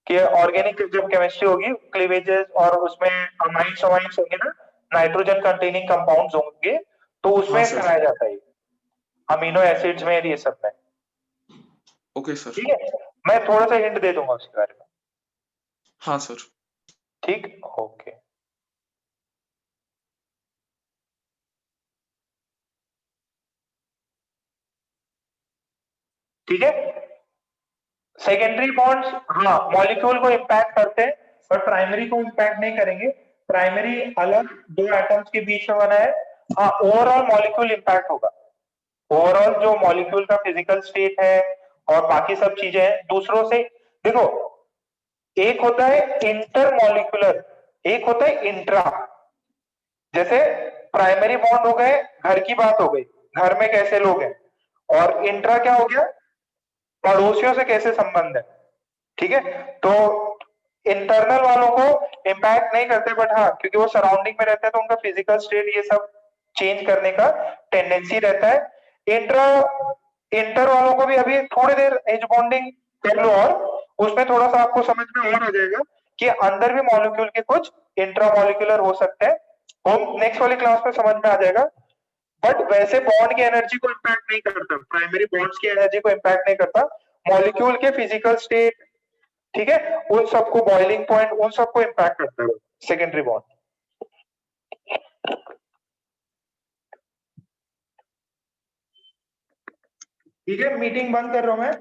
कि ऑर्गेनिक जब केमिस्ट्री होगी, क्लीवेजेस और उसमें अमाइड्स अमाइड्स होंगे ना, नाइट्रोजन कंटेनिंग कंपाउंड्स होंगे, तो हाँ उसमें सर। कराया जाता है अमीनो एसिड्स में, ये सब में। Okay sir. ठीक है, मैं थोड़ा सा हिंट दे दूंगा उसके बारे में। हाँ सर। ठीक, ओके। ठीक है, सेकेंडरी बॉन्ड्स हाँ मॉलिक्यूल को इम्पैक्ट करते हैं, पर प्राइमरी को इम्पैक्ट नहीं करेंगे। प्राइमरी अलग दो एटम्स के बीच में बना है। हाँ, ओवरऑल मॉलिक्यूल इम्पैक्ट होगा। ओवरऑल जो मॉलिक्यूल का फिजिकल स्टेट है और बाकी सब चीजें हैं दूसरों से, देखो, एक होता है इंटर मॉलिक्यूलर, एक होता है इंट्रा। जैसे प्राइमरी बॉन्ड हो गए, घर की बात हो गई, घर में कैसे लोग हैं, और इंट्रा क्या हो गया, पड़ोसियों से कैसे संबंध है। ठीक है, तो इंटरनल वालों को इम्पैक्ट नहीं करते, बट हाँ क्योंकि वो सराउंडिंग में रहते हैं तो उनका फिजिकल स्टेट ये सब चेंज करने का टेंडेंसी रहता है। इंट्रा इंटर वालों को भी अभी थोड़ी देर एज बॉन्डिंग कर लो, और उसमें थोड़ा सा आपको समझ में और आ जाएगा कि अंदर भी मॉलिक्यूल के कुछ इंट्रा मॉलिक्यूलर हो सकते हैं। वो नेक्स्ट वाली क्लास में समझ में आ जाएगा। बट वैसे बॉन्ड की एनर्जी को इम्पैक्ट नहीं करता, प्राइमरी बॉन्ड्स की एनर्जी को इम्पैक्ट नहीं करता, मॉलिक्यूल के फिजिकल स्टेट, ठीक है, उन सबको, बॉइलिंग पॉइंट, उन सबको इम्पैक्ट करता है सेकेंडरी बॉन्ड। ठीक है, मीटिंग बंद कर रहा हूं मैं।